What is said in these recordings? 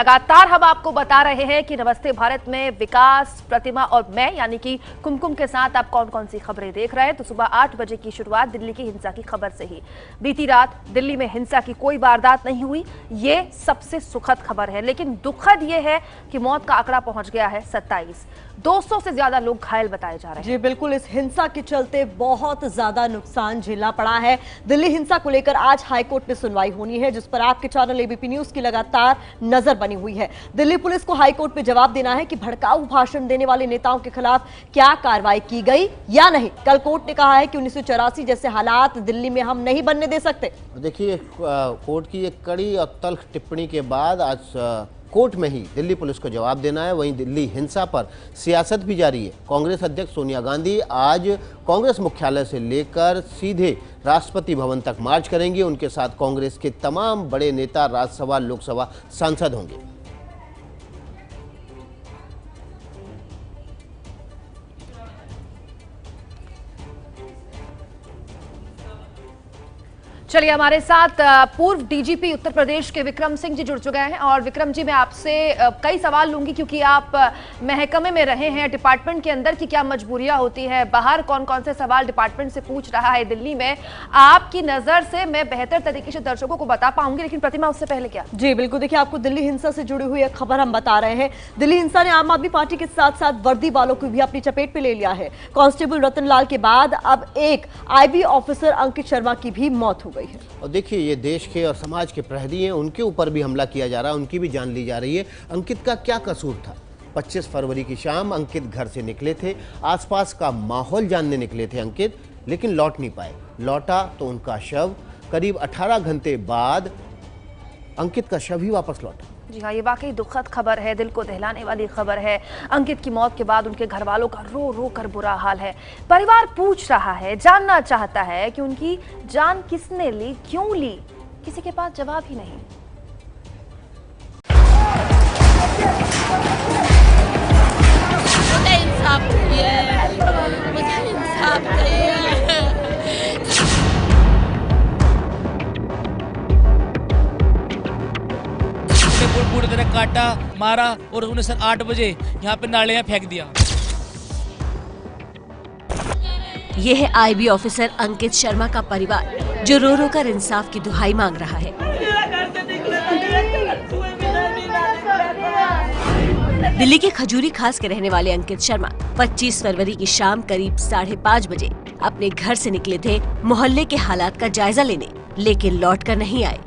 लगातार हम आपको बता रहे हैं कि नमस्ते भारत में विकास, प्रतिमा और मैं यानी कि कुमकुम के साथ आप कौन कौन सी खबरें देख रहे हैं। तो सुबह 8 बजे की शुरुआत दिल्ली की हिंसा की खबर से ही। बीती रात दिल्ली में हिंसा की कोई वारदात नहीं हुई, ये सबसे सुखद खबर है। लेकिन दुखद ये है कि मौत का आंकड़ा पहुंच गया है 27। 200 से ज्यादा लोग घायल बताए जा रहे हैं। जी बिल्कुल, इस हिंसा के चलते बहुत ज्यादा नुकसान झेलना पड़ा है। दिल्ली हिंसा को लेकर आज हाईकोर्ट में सुनवाई होनी है, जिस पर आपके चैनल एबीपी न्यूज की लगातार नजर बनी हुई है। दिल्ली पुलिस को हाईकोर्ट में जवाब देना है कि भड़काऊ भाषण देने वाले नेताओं के खिलाफ क्या कार्रवाई की गई या नहीं। कल कोर्ट ने कहा है कि 1984 जैसे हालात दिल्ली में हम नहीं बनने दे सकते। देखिए, कोर्ट की एक कड़ी और तल्ख टिप्पणी के बाद आज कोर्ट में ही दिल्ली पुलिस को जवाब देना है। वहीं दिल्ली हिंसा पर सियासत भी जारी है। कांग्रेस अध्यक्ष सोनिया गांधी आज कांग्रेस मुख्यालय से लेकर सीधे राष्ट्रपति भवन तक मार्च करेंगे। उनके साथ कांग्रेस के तमाम बड़े नेता, राज्यसभा, लोकसभा सांसद होंगे। चलिए, हमारे साथ पूर्व डीजीपी उत्तर प्रदेश के विक्रम सिंह जी जुड़ चुके हैं। और विक्रम जी, मैं आपसे कई सवाल लूंगी क्योंकि आप महकमे में रहे हैं, डिपार्टमेंट के अंदर की क्या मजबूरियां होती है, बाहर कौन कौन से सवाल डिपार्टमेंट से पूछ रहा है दिल्ली में, आपकी नजर से मैं बेहतर तरीके से दर्शकों को बता पाऊंगी। लेकिन प्रतिमा, उससे पहले क्या? जी बिल्कुल, देखिए आपको दिल्ली हिंसा से जुड़ी हुई एक खबर हम बता रहे हैं। दिल्ली हिंसा ने आम आदमी पार्टी के साथ साथ वर्दी वालों को भी अपनी चपेट में ले लिया है। कांस्टेबल रतनलाल के बाद अब एक आईबी ऑफिसर अंकित शर्मा की भी मौत हो गई। और देखिए, ये देश के और समाज के प्रहरी हैं, उनके ऊपर भी हमला किया जा रहा है, उनकी भी जान ली जा रही है। अंकित का क्या कसूर था? 25 फरवरी की शाम अंकित घर से निकले थे, आसपास का माहौल जानने निकले थे अंकित, लेकिन लौट नहीं पाए। लौटा तो उनका शव करीब 18 घंटे बाद अंकित का शव ही वापस लौटा। जी हाँ, ये वाकई दुखद खबर है, दिल को दहलाने वाली खबर है। अंकित की मौत के बाद उनके घर वालों का रो रो कर बुरा हाल है। परिवार पूछ रहा है, जानना चाहता है कि उनकी जान किसने ली, क्यों ली। किसी के पास जवाब ही नहीं। मुझे इंसाफ चाहिए, मुझे इंसाफ चाहिए। पूरी तरह काटा, मारा और उन्हें सर 8 बजे यहाँ पे नाले में फेंक दिया। ये है आईबी ऑफिसर अंकित शर्मा का परिवार, जो रो रो कर इंसाफ की दुहाई मांग रहा है। दिल्ली के खजूरी खास के रहने वाले अंकित शर्मा 25 फरवरी की शाम करीब 5:30 बजे अपने घर से निकले थे मोहल्ले के हालात का जायजा लेने, लेकिन लौट कर नहीं आए।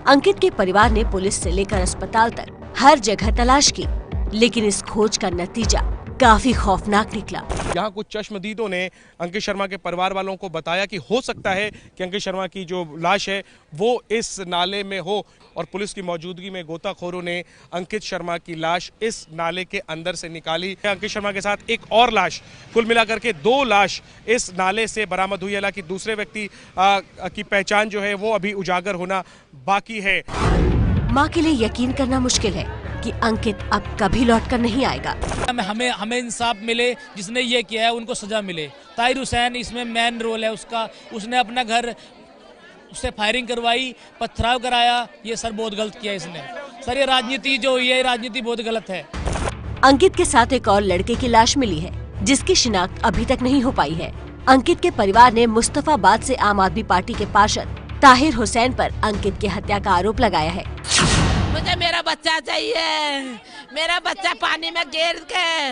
अंकित के परिवार ने पुलिस से लेकर अस्पताल तक हर जगह तलाश की, लेकिन इस खोज का नतीजा काफी खौफनाक निकला। यहाँ कुछ चश्मदीदों ने अंकित शर्मा के परिवार वालों को बताया कि हो सकता है कि अंकित शर्मा की जो लाश है वो इस नाले में हो, और पुलिस की मौजूदगी में गोताखोरों ने अंकित शर्मा की लाश इस नाले के अंदर से निकाली। अंकित शर्मा के साथ एक और लाश, कुल मिलाकर के 2 लाश इस नाले से बरामद हुई। हालांकि दूसरे व्यक्ति की पहचान जो है वो अभी उजागर होना बाकी है। माँ के लिए यकीन करना मुश्किल है कि अंकित अब कभी लौटकर नहीं आएगा। हमें इंसाफ मिले, जिसने ये किया है उनको सजा मिले। ताहिर हुसैन इसमें मेन रोल है उसका, उसने अपना घर उससे फायरिंग करवाई, पथराव कराया। ये सर बहुत गलत किया इसने। सर ये राजनीति जो हुई है, राजनीति बहुत गलत है। अंकित के साथ एक और लड़के की लाश मिली है, जिसकी शिनाख्त अभी तक नहीं हो पाई है। अंकित के परिवार ने मुस्तफाबाद से आम आदमी पार्टी के पार्षद ताहिर हुसैन पर अंकित की हत्या का आरोप लगाया है। मुझे मेरा बच्चा चाहिए, मेरा बच्चा पानी में गिर के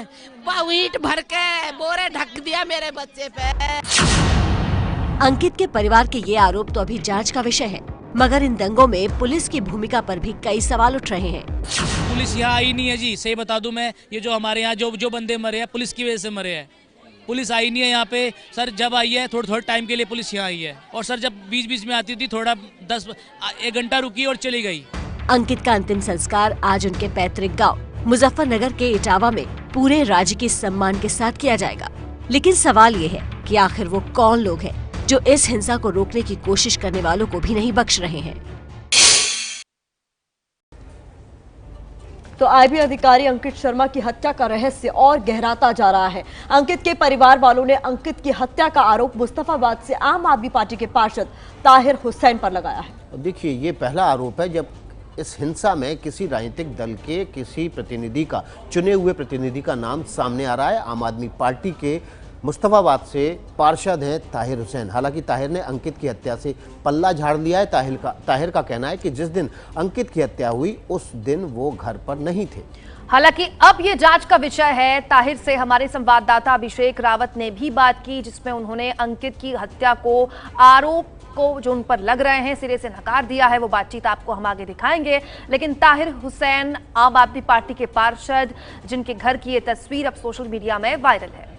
ईंट भर के बोरे ढक दिया मेरे बच्चे पे। अंकित के परिवार के ये आरोप तो अभी जांच का विषय है, मगर इन दंगों में पुलिस की भूमिका पर भी कई सवाल उठ रहे हैं। पुलिस यहाँ आई नहीं है जी, सही बता दूं मैं, ये जो हमारे यहाँ जो बंदे मरे हैं पुलिस की वजह से मरे हैं। पुलिस आई नहीं है यहाँ पे सर। जब आई है थोड़े टाइम के लिए पुलिस यहाँ आई है, और सर जब बीच बीच में आती थी थोड़ा 1 घंटा रुकी और चली गई। अंकित का अंतिम संस्कार आज उनके पैतृक गांव मुजफ्फरनगर के इटावा में पूरे राजकीय सम्मान के साथ किया जाएगा। लेकिन सवाल ये है कि आखिर वो कौन लोग हैं जो इस हिंसा को रोकने की कोशिश करने वालों को भी नहीं बख्श रहे हैं। तो आईबी अधिकारी अंकित शर्मा की हत्या का रहस्य और गहराता जा रहा है। अंकित के परिवार वालों ने अंकित की हत्या का आरोप मुस्तफाबाद से आम आदमी पार्टी के पार्षद ताहिर हुसैन पर लगाया है। देखिए, ये पहला आरोप है जब इस हिंसा में किसी राजनीतिक दल के किसी प्रतिनिधि का, चुने हुए प्रतिनिधि का नाम सामने आ रहा है। आम आदमी पार्टी के मुस्तफाबाद से पार्षद हैं ताहिर हुसैन। हालांकि ताहिर ने अंकित की हत्या से पल्ला झाड़ लिया है। ताहिर का कहना है कि जिस दिन अंकित की हत्या हुई उस दिन वो घर पर नहीं थे। हालांकि अब ये जांच का विषय है। ताहिर से हमारे संवाददाता अभिषेक रावत ने भी बात की, जिसमें उन्होंने अंकित की हत्या को, आरोप को जो उन पर लग रहे हैं, सिरे से नकार दिया है। वो बातचीत आपको हम आगे दिखाएंगे। लेकिन ताहिर हुसैन आम आदमी पार्टी के पार्षद, जिनके घर की ये तस्वीर अब सोशल मीडिया में वायरल है।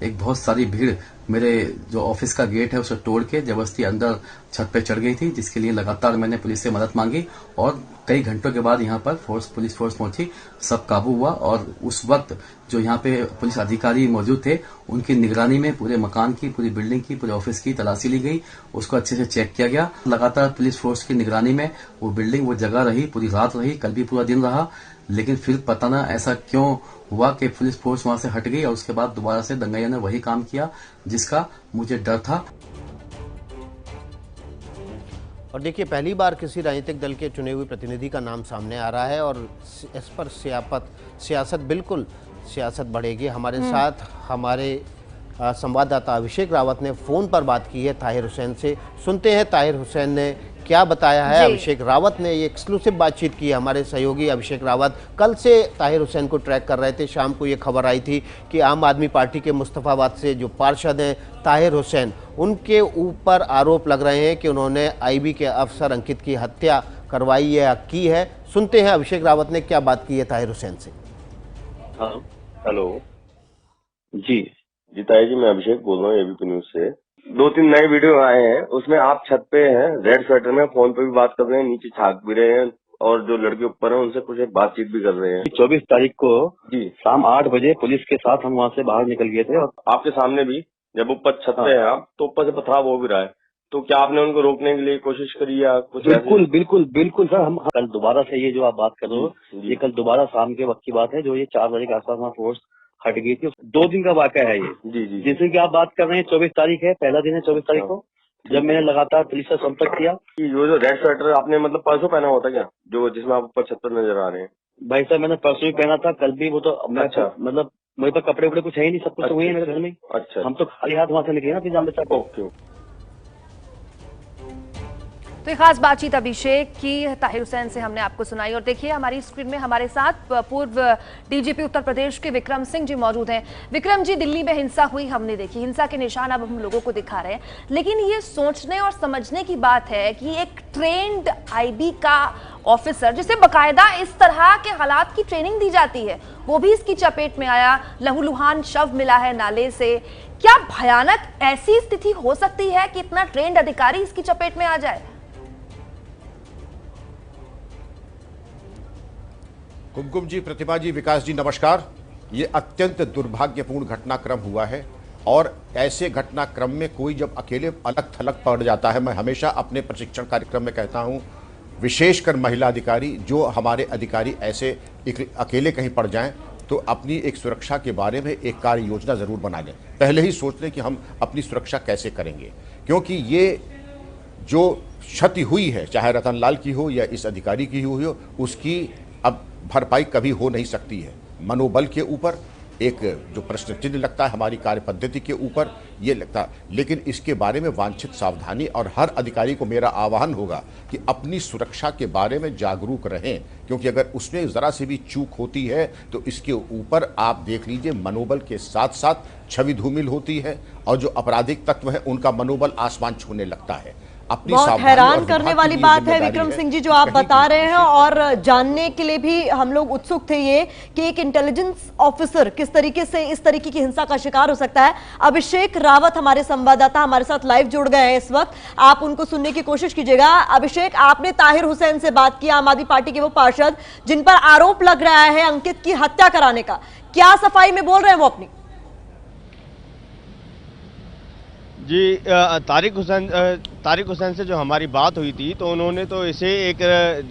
एक बहुत सारी भीड़ मेरे जो ऑफिस का गेट है उसे तोड़ के जबरदस्ती अंदर छत पे चढ़ गई थी, जिसके लिए लगातार मैंने पुलिस से मदद मांगी और कई घंटों के बाद यहाँ पर पुलिस फोर्स पहुंची, सब काबू हुआ। और उस वक्त जो यहाँ पे पुलिस अधिकारी मौजूद थे, उनकी निगरानी में पूरे मकान की, पूरी बिल्डिंग की, पूरे ऑफिस की तलाशी ली गई, उसको अच्छे से चेक किया गया। लगातार पुलिस फोर्स की निगरानी में वो बिल्डिंग, वो जगह रही, पूरी रात रही, कल भी पूरा दिन रहा। लेकिन फिर पता ना ऐसा क्यों हुआ कि पुलिस फोर्स वहां से हट गई और उसके बाद दोबारा से दंगाइयों ने वही काम किया जिसका मुझे डर था। और देखिए, पहली बार किसी राजनीतिक दल के चुने हुए प्रतिनिधि का नाम सामने आ रहा है और इस पर सियासत बिल्कुल सियासत बढ़ेगी। हमारे साथ हमारे संवाददाता अभिषेक रावत ने फोन पर बात की है ताहिर हुसैन से। सुनते हैं ताहिर हुसैन ने क्या बताया है। अभिषेक रावत ने ये एक्सक्लूसिव बातचीत की है। हमारे सहयोगी अभिषेक रावत कल से ताहिर हुसैन को ट्रैक कर रहे थे। शाम को ये खबर आई थी कि आम आदमी पार्टी के मुस्तफाबाद से जो पार्षद हैं ताहिर हुसैन, उनके ऊपर आरोप लग रहे हैं कि उन्होंने आईबी के अफसर अंकित की हत्या करवाई है या की है। सुनते हैं अभिषेक रावत ने क्या बात की है ताहिर हुसैन से। हाँ, हेलो जी ताहिर जी, मैं अभिषेक बोल रहा हूँ एबीपी न्यूज से। 2-3 नए वीडियो आए हैं, उसमें आप छत पे हैं, रेड स्वेटर में, फोन पे भी बात कर रहे हैं, नीचे झांक भी रहे हैं और जो लड़के ऊपर हैं उनसे कुछ बातचीत भी कर रहे हैं। 24 तारीख को जी शाम 8 बजे पुलिस के साथ हम वहाँ से बाहर निकल गए थे और आपके सामने भी जब ऊपर छत पे हैं आप, तो ऊपर से पथराव हो भी रहा है, तो क्या आपने उनको रोकने के लिए कोशिश करी या कुछ? बिल्कुल सर, हम कल दोबारा से ये जो आप बात कर रहे हो, ये कल दोबारा शाम के वक्त की बात है, जो ये 4 बजे के आसपास वहाँ फोर्स हट गई थी। 2 दिन का वाकया है ये। जी जैसे कि आप बात कर रहे हैं, 24 तारीख है, पहला दिन है 24 तारीख को, जब मैंने लगातार पुलिस से संपर्क किया। जो रेड स्वेटर आपने मतलब परसों पहना होता क्या, जो जिसमें आप ऊपर छत पर नजर आ रहे हैं? भाई साहब, मैंने परसों ही पहना था, कल भी। वो तो अच्छा, मतलब मेरे पास कपड़े वपड़े कुछ है ही नहीं, सब कुछ तो वही है मेरे घर में। अच्छा, हम तो खाली हाथ वहाँ से निकले ना फिर जान बचा। ओके। तो ये खास बातचीत अभिषेक की ताहिर हुसैन से हमने आपको सुनाई। और देखिए, हमारी स्क्रीन में हमारे साथ पूर्व डीजीपी उत्तर प्रदेश के विक्रम सिंह जी मौजूद हैं। विक्रम जी, दिल्ली में हिंसा हुई, हमने देखी, हिंसा के निशान अब हम लोगों को दिखा रहे हैं, लेकिन ये सोचने और समझने की बात है कि एक ट्रेंड आईबी का ऑफिसर, जिसे बकायदा इस तरह के हालात की ट्रेनिंग दी जाती है, वो भी इसकी चपेट में आया, लहूलुहान शव मिला है नाले से। क्या भयानक ऐसी स्थिति हो सकती है कि इतना ट्रेंड अधिकारी इसकी चपेट में आ जाए? कुमकुम जी, प्रतिभा जी, विकास जी, नमस्कार। ये अत्यंत दुर्भाग्यपूर्ण घटनाक्रम हुआ है और ऐसे घटनाक्रम में कोई जब अकेले अलग थलग पड़ जाता है, मैं हमेशा अपने प्रशिक्षण कार्यक्रम में कहता हूं, विशेषकर महिला अधिकारी, जो हमारे अधिकारी ऐसे अकेले कहीं पड़ जाएं तो अपनी एक सुरक्षा के बारे में एक कार्य योजना जरूर बना लें। पहले ही सोच लें कि हम अपनी सुरक्षा कैसे करेंगे, क्योंकि ये जो क्षति हुई है, चाहे रतन लाल की हो या इस अधिकारी की हुई हो, उसकी अब भरपाई कभी हो नहीं सकती है। मनोबल के ऊपर एक जो प्रश्न चिन्ह लगता है, हमारी कार्य पद्धति के ऊपर ये लगता है, लेकिन इसके बारे में वांछित सावधानी, और हर अधिकारी को मेरा आह्वान होगा कि अपनी सुरक्षा के बारे में जागरूक रहें, क्योंकि अगर उसमें ज़रा सी भी चूक होती है तो इसके ऊपर आप देख लीजिए मनोबल के साथ साथ छवि धूमिल होती है और जो आपराधिक तत्व है उनका मनोबल आसमान छूने लगता है। बहुत हैरान करने वाली बात है विक्रम सिंह जी जो आप बता रहे हैं, और जानने के लिए भी हम लोग उत्सुक थे ये कि एक इंटेलिजेंस ऑफिसर किस तरीके से इस तरीके की हिंसा का शिकार हो सकता है। अभिषेक रावत हमारे संवाददाता हमारे साथ लाइव जुड़ गए हैं इस वक्त, आप उनको सुनने की कोशिश कीजिएगा। अभिषेक, आपने ताहिर हुसैन से बात की, आम आदमी पार्टी के वो पार्षद जिन पर आरोप लग रहा है अंकित की हत्या कराने का, क्या सफाई में बोल रहे हैं वो अपनी? जी, तारिक हुसैन से जो हमारी बात हुई थी तो उन्होंने तो इसे एक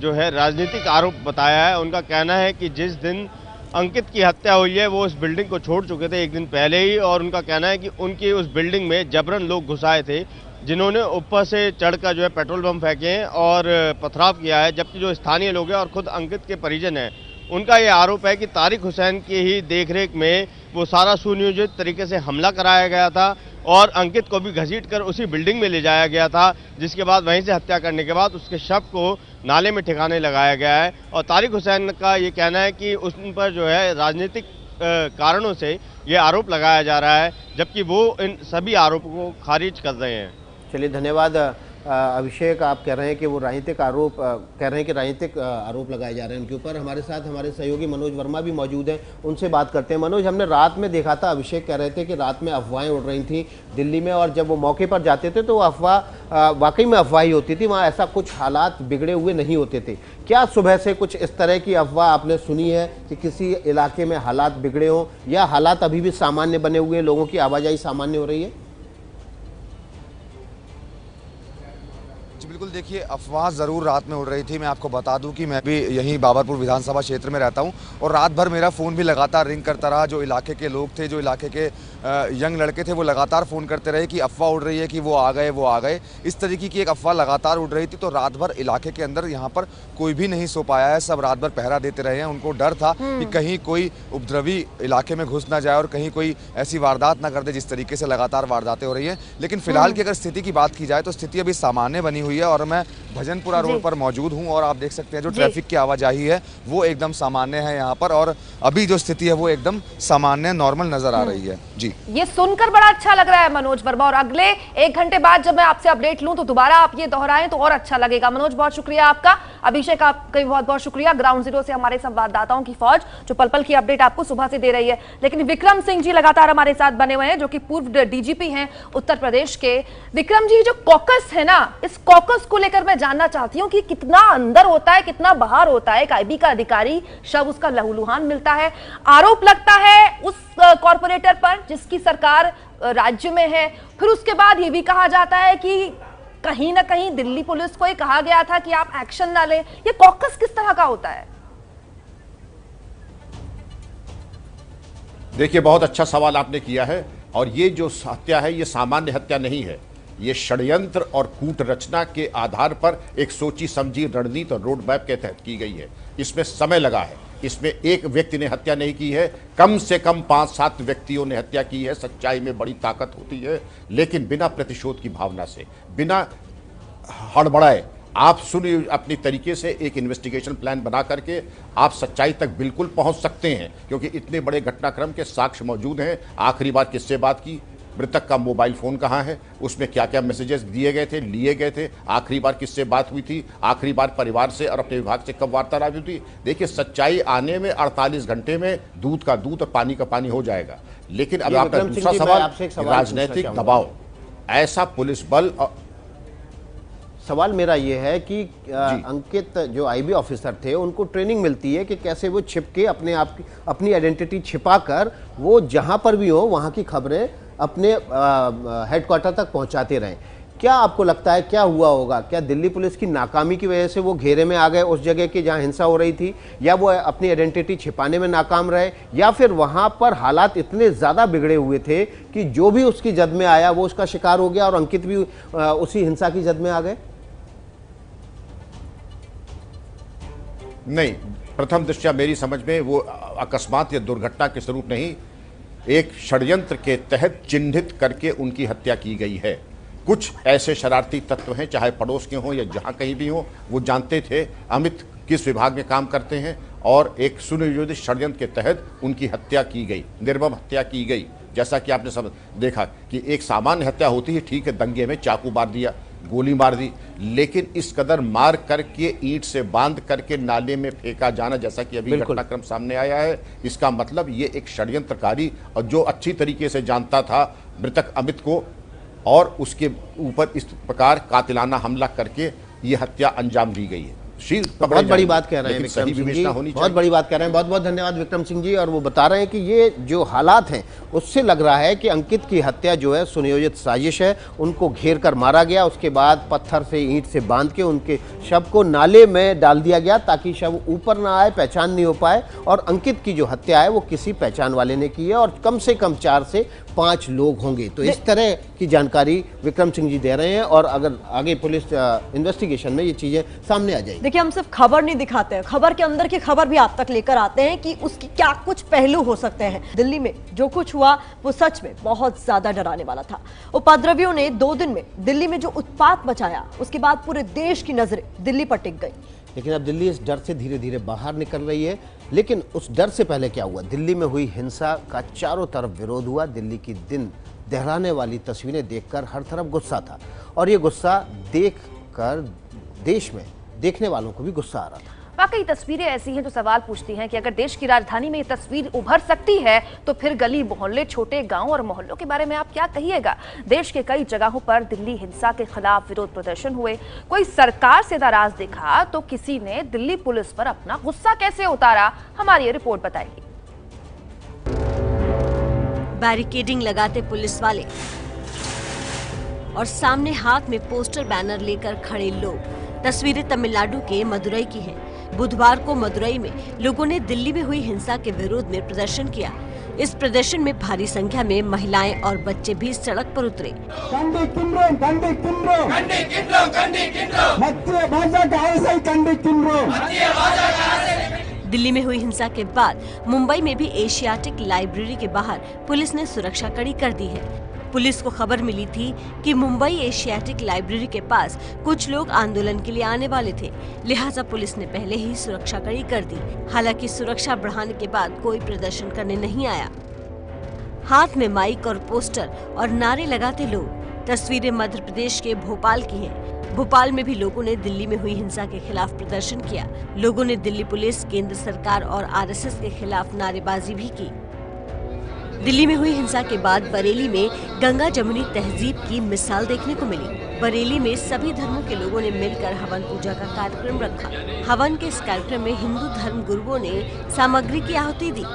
जो है राजनीतिक आरोप बताया है। उनका कहना है कि जिस दिन अंकित की हत्या हुई है वो उस बिल्डिंग को छोड़ चुके थे एक दिन पहले ही, और उनका कहना है कि उनकी उस बिल्डिंग में जबरन लोग घुसाए थे जिन्होंने ऊपर से चढ़कर जो है पेट्रोल बम फेंके हैं और पथराव किया है, जबकि जो स्थानीय लोग हैं और खुद अंकित के परिजन हैं, उनका ये आरोप है कि तारिक हुसैन की ही देखरेख में वो सारा सुनियोजित तरीके से हमला कराया गया था और अंकित को भी घसीटकर उसी बिल्डिंग में ले जाया गया था, जिसके बाद वहीं से हत्या करने के बाद उसके शव को नाले में ठिकाने लगाया गया है। और तारिक हुसैन का ये कहना है कि उन पर जो है राजनीतिक कारणों से ये आरोप लगाया जा रहा है, जबकि वो इन सभी आरोपों को खारिज कर रहे हैं। चलिए, धन्यवाद अभिषेक। आप कह रहे हैं कि वो राजनीतिक आरोप कह रहे हैं कि राजनीतिक आरोप लगाए जा रहे हैं उनके ऊपर। हमारे साथ हमारे सहयोगी मनोज वर्मा भी मौजूद हैं, उनसे बात करते हैं। मनोज, हमने रात में देखा था, अभिषेक कह रहे थे कि रात में अफवाहें उड़ रही थी दिल्ली में, और जब वो मौके पर जाते थे तो वो अफवाह वाकई में अफवाह ही होती थी, वहाँ ऐसा कुछ हालात बिगड़े हुए नहीं होते थे। क्या सुबह से कुछ इस तरह की अफवाह आपने सुनी है कि किसी इलाके में हालात बिगड़े हों, या हालात अभी भी सामान्य बने हुए हैं, लोगों की आवाजाही सामान्य हो रही है? बिल्कुल, देखिए, अफवाह ज़रूर रात में उड़ रही थी। मैं आपको बता दूं कि मैं भी यहीं बाबरपुर विधानसभा क्षेत्र में रहता हूं और रात भर मेरा फ़ोन भी लगातार रिंग करता रहा। जो इलाके के लोग थे, जो इलाके के यंग लड़के थे, वो लगातार फ़ोन करते रहे कि अफवाह उड़ रही है कि वो आ गए, वो आ गए। इस तरीके की एक अफवाह लगातार उड़ रही थी। तो रात भर इलाके के अंदर यहाँ पर कोई भी नहीं सो पाया है, सब रात भर पहरा देते रहे हैं। उनको डर था कि कहीं कोई उपद्रवी इलाके में घुस ना जाए और कहीं कोई ऐसी वारदात ना कर दे, जिस तरीके से लगातार वारदातें हो रही हैं। लेकिन फिलहाल की अगर स्थिति की बात की जाए तो स्थिति अभी सामान्य बनी हुई है और मैं भजनपुरा रोड पर मौजूद हूं और आप देख सकते हैं जो ट्रैफिक की आवाजाही है वो एकदम सामान्य है यहाँ पर, और अभी जो स्थिति है वो एकदम सामान्य नॉर्मल नजर आ रही है। जी, ये सुनकर बड़ा अच्छा लग रहा है मनोज वर्मा, और अगले 1 घंटे बाद जब मैं आपसे अपडेट लूं तो दोबारा आप ये दोहराएं तो और अच्छा लगेगा। मनोज, बहुत शुक्रिया आपका। अभिषेक, आपका बहुत बहुत शुक्रिया। ग्राउंड जीरो से हमारे संवाददाताओं की फौज जो पल पल की अपडेट आपको सुबह से दे रही है। लेकिन विक्रम सिंह जी लगातार हमारे साथ बने हुए हैं, जो कि पूर्व डीजीपी हैं उत्तर प्रदेश के। विक्रम जी, जो कॉकस है ना, इस कॉकस को लेकर मैं जानना चाहती हूँ कि कितना अंदर होता है, कितना बाहर होता है। एक आईबी का अधिकारी, शव उसका लहूलुहान मिलता है, आरोप लगता है उस कॉर्पोरेटर पर जिसकी सरकार राज्य में है। फिर उसके बाद ये भी कहा जाता है कि कहीं ना कहीं दिल्ली पुलिस को ये कहा गया था कि आप एक्शन ना लें। ये कॉकस किस तरह का होता है? देखिए, बहुत अच्छा सवाल आपने किया है, और ये जो हत्या है ये सामान्य हत्या नहीं है। ये षड्यंत्र और कूट रचना के आधार पर एक सोची समझी रणनीति और रोड मैप के तहत की गई है। इसमें समय लगा है, इसमें एक व्यक्ति ने हत्या नहीं की है, कम से कम 5-7 व्यक्तियों ने हत्या की है। सच्चाई में बड़ी ताकत होती है, लेकिन बिना प्रतिशोध की भावना से, बिना हड़बड़ाए आप सुनिए अपनी तरीके से एक इन्वेस्टिगेशन प्लान बना करके आप सच्चाई तक बिल्कुल पहुंच सकते हैं, क्योंकि इतने बड़े घटनाक्रम के साक्ष्य मौजूद हैं। आखिरी बार किससे बात की, मृतक का मोबाइल फ़ोन कहाँ है, उसमें क्या क्या मैसेजेस दिए गए थे, लिए गए थे, आखिरी बार किससे बात हुई थी, आखिरी बार परिवार से और अपने विभाग से कब वार्तालाप हुई थी। देखिए, सच्चाई आने में 48 घंटे में दूध का दूध और पानी का पानी हो जाएगा। लेकिन अब आपका दूसरा सवाल, राजनीतिक दबाव, ऐसा पुलिस बल। सवाल मेरा ये है कि अंकित जो आईबी ऑफिसर थे, उनको ट्रेनिंग मिलती है कि कैसे वो छिप के अपने आप की अपनी आइडेंटिटी छिपाकर वो जहां पर भी हो वहां की खबरें अपने हेडक्वार्टर तक पहुंचाते रहें। क्या आपको लगता है क्या हुआ होगा? क्या दिल्ली पुलिस की नाकामी की वजह से वो घेरे में आ गए उस जगह की जहां हिंसा हो रही थी, या वो अपनी आइडेंटिटी छिपाने में नाकाम रहे, या फिर वहां पर हालात इतने ज़्यादा बिगड़े हुए थे कि जो भी उसकी जद में आया वो उसका शिकार हो गया और अंकित भी उसी हिंसा की जद में आ गए? नहीं, प्रथम दृष्टया मेरी समझ में वो अकस्मात या दुर्घटना के स्वरूप नहीं, एक षड्यंत्र के तहत चिन्हित करके उनकी हत्या की गई है। कुछ ऐसे शरारती तत्व हैं, चाहे पड़ोस के हों या जहां कहीं भी हों, वो जानते थे अमित किस विभाग में काम करते हैं, और एक सुनियोजित षड्यंत्र के तहत उनकी हत्या की गई, निर्मम हत्या की गई। जैसा कि आपने देखा कि एक सामान्य हत्या होती है, ठीक है, दंगे में चाकू मार दिया, गोली मार दी, लेकिन इस कदर मार करके ईंट से बांध करके नाले में फेंका जाना, जैसा कि अभी घटनाक्रम सामने आया है, इसका मतलब ये एक षड्यंत्रकारी, और जो अच्छी तरीके से जानता था मृतक अमित को, और उसके ऊपर इस प्रकार कातिलाना हमला करके ये हत्या अंजाम दी गई है। बहुत बड़ी बात कह रहे हैं विक्रम सिंह जी, बहुत बड़ी बात कह रहे हैं। बहुत बहुत धन्यवाद विक्रम सिंह जी। और वो बता रहे हैं कि ये जो हालात हैं उससे लग रहा है कि अंकित की हत्या जो है सुनियोजित साजिश है। उनको घेर कर मारा गया, उसके बाद पत्थर से ईंट से बांध के उनके शव को नाले में डाल दिया गया ताकि शव ऊपर ना आए, पहचान नहीं हो पाए। और अंकित की जो हत्या है वो किसी पहचान वाले ने की है, और कम से कम 4 से 5 लोग होंगे। तो इस तरह की की जानकारी विक्रम सिंह जी दे रहे हैं और अगर आगे पुलिस इन्वेस्टिगेशन में ये चीजें सामने आ जाएंगी। देखिए, हम सिर्फ खबर नहीं दिखाते हैं, खबर के अंदर की खबर भी आप तक लेकर आते हैं कि उसकी क्या कुछ पहलू हो सकते हैं। दिल्ली में जो कुछ हुआ वो सच में बहुत ज्यादा डराने वाला था। उपद्रवियों ने 2 दिन में दिल्ली में जो उत्पात मचाया, उसके बाद पूरे देश की नजरें दिल्ली पर टिक गई। लेकिन अब दिल्ली इस डर से धीरे धीरे बाहर निकल रही है। लेकिन उस डर से पहले क्या हुआ? दिल्ली में हुई हिंसा का चारों तरफ विरोध हुआ। दिल्ली की दिन दहलाने वाली तस्वीरें देखकर हर तरफ गुस्सा था और ये गुस्सा देखकर देश में देखने वालों को भी गुस्सा आ रहा था। वाकई तस्वीरें ऐसी हैं जो सवाल पूछती हैं कि अगर देश की राजधानी में ये तस्वीर उभर सकती है तो फिर गली मोहल्ले, छोटे गांव और मोहल्लों के बारे में आप क्या कहिएगा? देश के कई जगहों पर दिल्ली हिंसा के खिलाफ विरोध प्रदर्शन हुए। कोई सरकार से नाराज दिखा तो किसी ने दिल्ली पुलिस पर अपना गुस्सा कैसे उतारा, हमारी ये रिपोर्ट बताएगी। बैरिकेडिंग लगाते पुलिस वाले और सामने हाथ में पोस्टर बैनर लेकर खड़े लोग। तस्वीरें तमिलनाडु के मदुरई की हैं। बुधवार को मदुरई में लोगों ने दिल्ली में हुई हिंसा के विरोध में प्रदर्शन किया। इस प्रदर्शन में भारी संख्या में महिलाएं और बच्चे भी सड़क पर उतरे। दिल्ली में हुई हिंसा के बाद मुंबई में भी एशियाटिक लाइब्रेरी के बाहर पुलिस ने सुरक्षा कड़ी कर दी है। पुलिस को खबर मिली थी कि मुंबई एशियाटिक लाइब्रेरी के पास कुछ लोग आंदोलन के लिए आने वाले थे, लिहाजा पुलिस ने पहले ही सुरक्षा कड़ी कर दी। हालांकि सुरक्षा बढ़ाने के बाद कोई प्रदर्शन करने नहीं आया। हाथ में माइक और पोस्टर और नारे लगाते लोग। तस्वीरें मध्य प्रदेश के भोपाल की हैं। भोपाल में भी लोगों ने दिल्ली में हुई हिंसा के खिलाफ प्रदर्शन किया। लोगों ने दिल्ली पुलिस, केंद्र सरकार और आरएसएस के खिलाफ नारेबाजी भी की। दिल्ली में हुई हिंसा के बाद बरेली में गंगा जमुनी तहजीब की मिसाल देखने को मिली। बरेली में सभी धर्मों के लोगों ने मिलकर हवन पूजा का कार्यक्रम रखा। हवन के इस कार्यक्रम में हिंदू धर्म गुरुओं ने सामग्री की आहुति दी,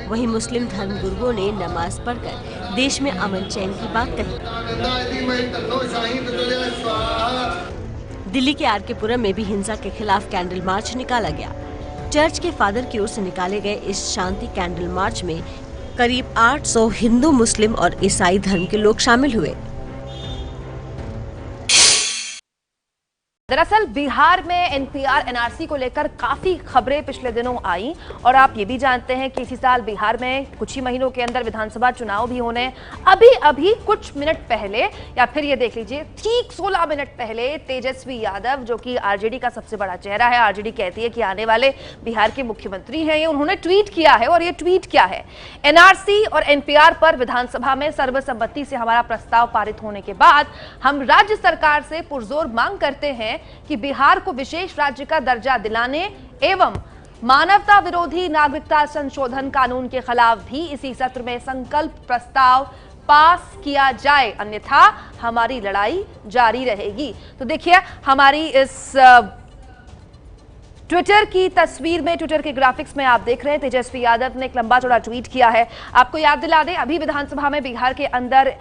वहीं मुस्लिम धर्म गुरुओं ने नमाज पढ़कर देश में अमन चैन की बात कही। दिल्ली के आरकेपुरम में भी हिंसा के खिलाफ कैंडल मार्च निकाला गया। चर्च के फादर की ओर से निकाले गए इस शांति कैंडल मार्च में करीब 800 हिंदू, मुस्लिम और ईसाई धर्म के लोग शामिल हुए। दरअसल बिहार में एनपीआर एनआरसी को लेकर काफी खबरें पिछले दिनों आई और आप ये भी जानते हैं कि इसी साल बिहार में कुछ ही महीनों के अंदर विधानसभा चुनाव भी होने। अभी कुछ मिनट पहले, या फिर ये देख लीजिए ठीक 16 मिनट पहले, तेजस्वी यादव जो कि आरजेडी का सबसे बड़ा चेहरा है, आरजेडी कहती है कि आने वाले बिहार के मुख्यमंत्री हैं, ये उन्होंने ट्वीट किया है। और ये ट्वीट क्या है? एनआरसी और एनपीआर पर विधानसभा में सर्वसम्मति से हमारा प्रस्ताव पारित होने के बाद हम राज्य सरकार से पुरजोर मांग करते हैं कि बिहार को विशेष राज्य का दर्जा दिलाने एवं मानवता विरोधी नागरिकता संशोधन कानून के खिलाफ भी इसी सत्र में संकल्प प्रस्ताव पास किया जाए, अन्यथा हमारी लड़ाई जारी रहेगी। तो देखिए, हमारी इस ट्विटर की तस्वीर में, ट्विटर के ग्राफिक्स में आप देख रहे हैं तेजस्वी यादव ने एक लंबा चौड़ा ट्वीट किया है। आपको याद दिला दें, अभी विधानसभा में बिहार के अंदर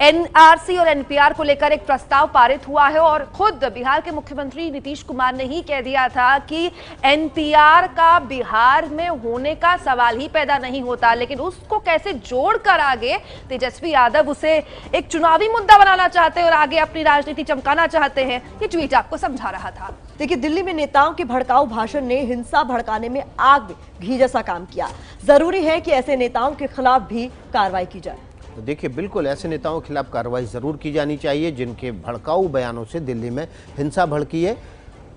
एनआरसी और एनपीआर को लेकर एक प्रस्ताव पारित हुआ है और खुद बिहार के मुख्यमंत्री नीतीश कुमार ने ही कह दिया था कि एनपीआर का बिहार में होने का सवाल ही पैदा नहीं होता, लेकिन उसको कैसे जोड़कर आगे तेजस्वी यादव उसे एक चुनावी मुद्दा बनाना चाहते हैं और आगे अपनी राजनीति चमकाना चाहते हैं। ये ट्वीट आपको समझा रहा था। देखिए, दिल्ली में नेताओं के भड़काऊ भाषण ने हिंसा भड़काने में आग में घी जैसा काम किया। जरूरी है कि ऐसे नेताओं के खिलाफ भी कार्रवाई की जाए। तो देखिए, बिल्कुल ऐसे नेताओं के खिलाफ कार्रवाई जरूर की जानी चाहिए जिनके भड़काऊ बयानों से दिल्ली में हिंसा भड़की है।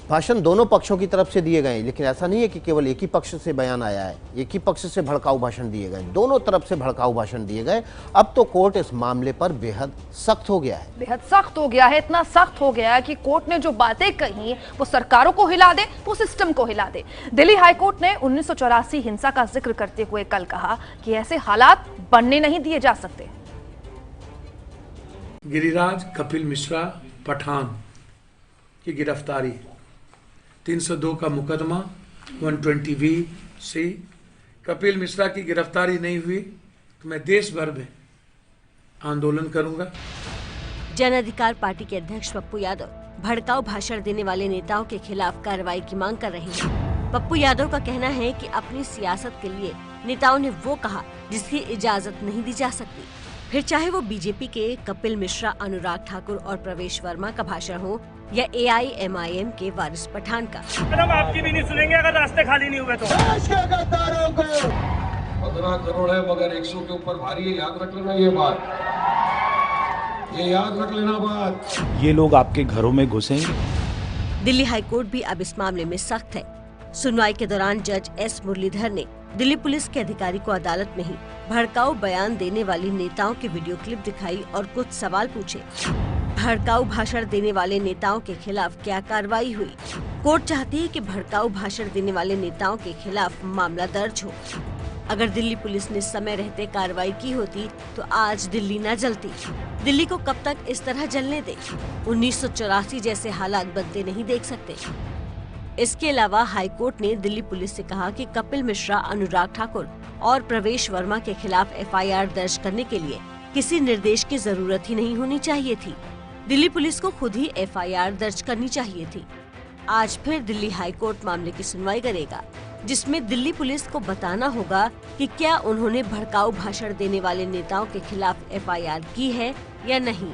भाषण दोनों पक्षों की तरफ से दिए गए, लेकिन ऐसा नहीं है कि केवल एक ही पक्ष से बयान आया है, एक ही पक्ष से भड़काऊ भाषण दिए गए, दोनों तरफ से भड़काऊ भाषण दिए गए। अब तो कोर्ट इस मामले पर बेहद सख्त हो गया है, बेहद सख्त हो गया है। इतना सख्त हो गया है कि कोर्ट ने जो बातें कही वो सरकारों को हिला दे, वो सिस्टम को हिला दे। दिल्ली हाईकोर्ट ने 1984 हिंसा का जिक्र करते हुए कल कहा कि ऐसे हालात बनने नहीं दिए जा सकते। गिरिराज कपिल मिश्रा पठान की गिरफ्तारी, 302 का मुकदमा 120V से कपिल मिश्रा की गिरफ्तारी नहीं हुई तो मैं देश भर में आंदोलन करूंगा। जन अधिकार पार्टी के अध्यक्ष पप्पू यादव भड़काऊ भाषण देने वाले नेताओं के खिलाफ कार्रवाई की मांग कर रहे हैं। पप्पू यादव का कहना है कि अपनी सियासत के लिए नेताओं ने वो कहा जिसकी इजाजत नहीं दी जा सकती। फिर चाहे वो बीजेपी के कपिल मिश्रा, अनुराग ठाकुर और प्रवेश वर्मा का भाषण हो या AIMIM के वारिस पठान का। मैडम आपकी भी नहीं सुनेंगे अगर रास्ते खाली नहीं हुए तो। 15 करोड़ है मगर 100 के ऊपर भारी है, याद रख लेना ये बात, ये याद रख लेना बात। ये लोग आपके घरों में घुसेंगे। दिल्ली हाईकोर्ट भी अब इस मामले में सख्त है। सुनवाई के दौरान जज S मुरलीधर ने दिल्ली पुलिस के अधिकारी को अदालत में ही भड़काऊ बयान देने वाली नेताओं की वीडियो क्लिप दिखाई और कुछ सवाल पूछे। भड़काऊ भाषण देने वाले नेताओं के खिलाफ क्या कार्रवाई हुई? कोर्ट चाहती है कि भड़काऊ भाषण देने वाले नेताओं के खिलाफ मामला दर्ज हो। अगर दिल्ली पुलिस ने समय रहते कार्रवाई की होती तो आज दिल्ली न जलती। दिल्ली को कब तक इस तरह जलने दे? 1984 जैसे हालात बनते नहीं देख सकते। इसके अलावा हाईकोर्ट ने दिल्ली पुलिस से कहा कि कपिल मिश्रा, अनुराग ठाकुर और प्रवेश वर्मा के खिलाफ FIR दर्ज करने के लिए किसी निर्देश की जरूरत ही नहीं होनी चाहिए थी। दिल्ली पुलिस को खुद ही FIR दर्ज करनी चाहिए थी। आज फिर दिल्ली हाईकोर्ट मामले की सुनवाई करेगा, जिसमें दिल्ली पुलिस को बताना होगा कि क्या उन्होंने भड़काऊ भाषण देने वाले नेताओं के खिलाफ FIR की है या नहीं।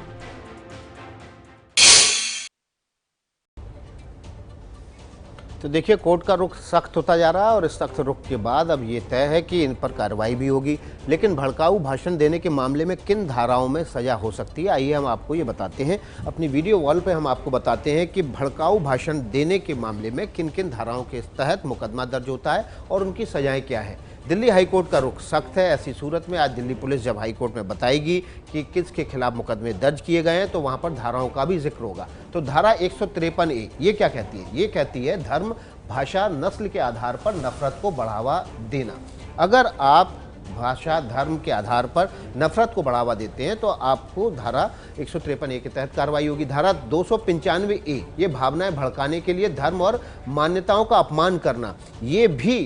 तो देखिए, कोर्ट का रुख सख्त होता जा रहा है और इस सख्त रुख के बाद अब ये तय है कि इन पर कार्रवाई भी होगी। लेकिन भड़काऊ भाषण देने के मामले में किन धाराओं में सजा हो सकती है, आइए हम आपको ये बताते हैं। अपनी वीडियो वॉल पे हम आपको बताते हैं कि भड़काऊ भाषण देने के मामले में किन किन धाराओं के तहत मुकदमा दर्ज होता है और उनकी सजाएं क्या है। दिल्ली हाईकोर्ट का रुख सख्त है। ऐसी सूरत में आज दिल्ली पुलिस जब हाईकोर्ट में बताएगी कि किसके खिलाफ मुकदमे दर्ज किए गए हैं तो वहां पर धाराओं का भी जिक्र होगा। तो धारा 153A ये क्या कहती है? ये कहती है धर्म, भाषा, नस्ल के आधार पर नफरत को बढ़ावा देना। अगर आप भाषा, धर्म के आधार पर नफरत को बढ़ावा देते हैं तो आपको धारा 153A के तहत कार्रवाई होगी। धारा 295A ये भावनाएं भड़काने के लिए धर्म और मान्यताओं का अपमान करना, ये भी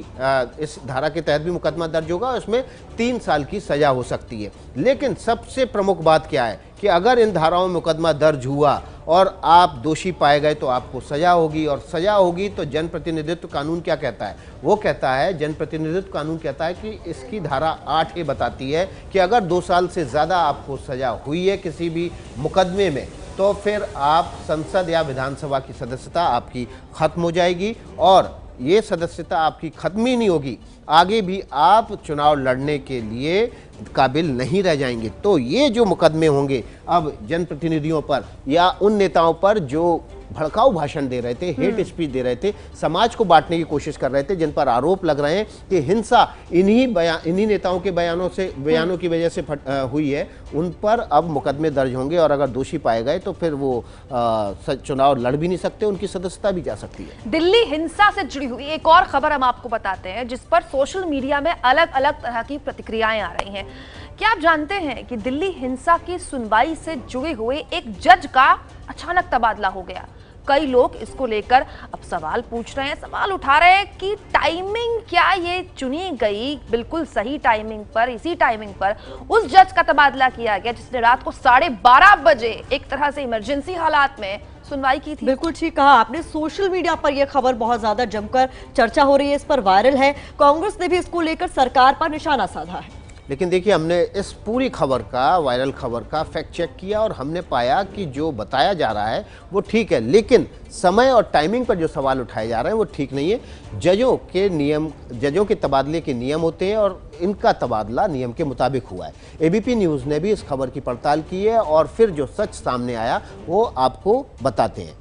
इस धारा के तहत भी मुकदमा दर्ज होगा। उसमें 3 साल की सजा हो सकती है। लेकिन सबसे प्रमुख बात क्या है कि अगर इन धाराओं में मुकदमा दर्ज हुआ और आप दोषी पाए गए तो आपको सजा होगी। और सजा होगी तो जनप्रतिनिधित्व कानून क्या कहता है? वो कहता है, जनप्रतिनिधित्व कानून कहता है कि इसकी धारा 8 ये बताती है कि अगर 2 साल से ज़्यादा आपको सजा हुई है किसी भी मुकदमे में तो फिर आप संसद या विधानसभा की सदस्यता आपकी खत्म हो जाएगी। और ये सदस्यता आपकी खत्म ही नहीं होगी, आगे भी आप चुनाव लड़ने के लिए काबिल नहीं रह जाएंगे। तो ये जो मुकदमे होंगे अब जनप्रतिनिधियों पर या उन नेताओं पर जो भड़काऊ भाषण दे रहे थे, हेट स्पीच दे रहे थे, समाज को बांटने की कोशिश कर रहे थे, जिन पर आरोप लग रहे हैं कि हिंसा इन्हीं नेताओं के बयानों की वजह से हुई है, उन पर अब मुकदमे दर्ज होंगे। और अगर दोषी पाए गए तो फिर वो चुनाव लड़ भी नहीं सकते, उनकी सदस्यता भी जा सकती है। दिल्ली हिंसा से जुड़ी हुई एक और खबर हम आपको बताते हैं, जिस पर सोशल मीडिया में अलग अलग तरह की प्रतिक्रियाएं आ रही हैं। क्या आप जानते हैं कि दिल्ली हिंसा की सुनवाई से जुड़े हुए एक जज का अचानक तबादला हो गया? कई लोग इसको लेकर अब सवाल पूछ रहे हैं, सवाल उठा रहे हैं कि टाइमिंग क्या ये चुनी गई बिल्कुल सही टाइमिंग पर, इसी टाइमिंग पर उस जज का तबादला किया गया जिसने रात को 12:30 बजे एक तरह से इमरजेंसी हालात में सुनवाई की थी। बिल्कुल ठीक कहा आपने। सोशल मीडिया पर यह खबर बहुत ज्यादा जमकर चर्चा हो रही है, इस पर वायरल है। कांग्रेस ने भी इसको लेकर सरकार पर निशाना साधा है। लेकिन देखिए, हमने इस पूरी खबर का, वायरल खबर का फैक्ट चेक किया और हमने पाया कि जो बताया जा रहा है वो ठीक है, लेकिन समय और टाइमिंग पर जो सवाल उठाए जा रहे हैं वो ठीक नहीं है। जजों के तबादले के नियम होते हैं और इनका तबादला नियम के मुताबिक हुआ है। एबीपी न्यूज़ ने भी इस खबर की पड़ताल की है और फिर जो सच सामने आया वो आपको बताते हैं।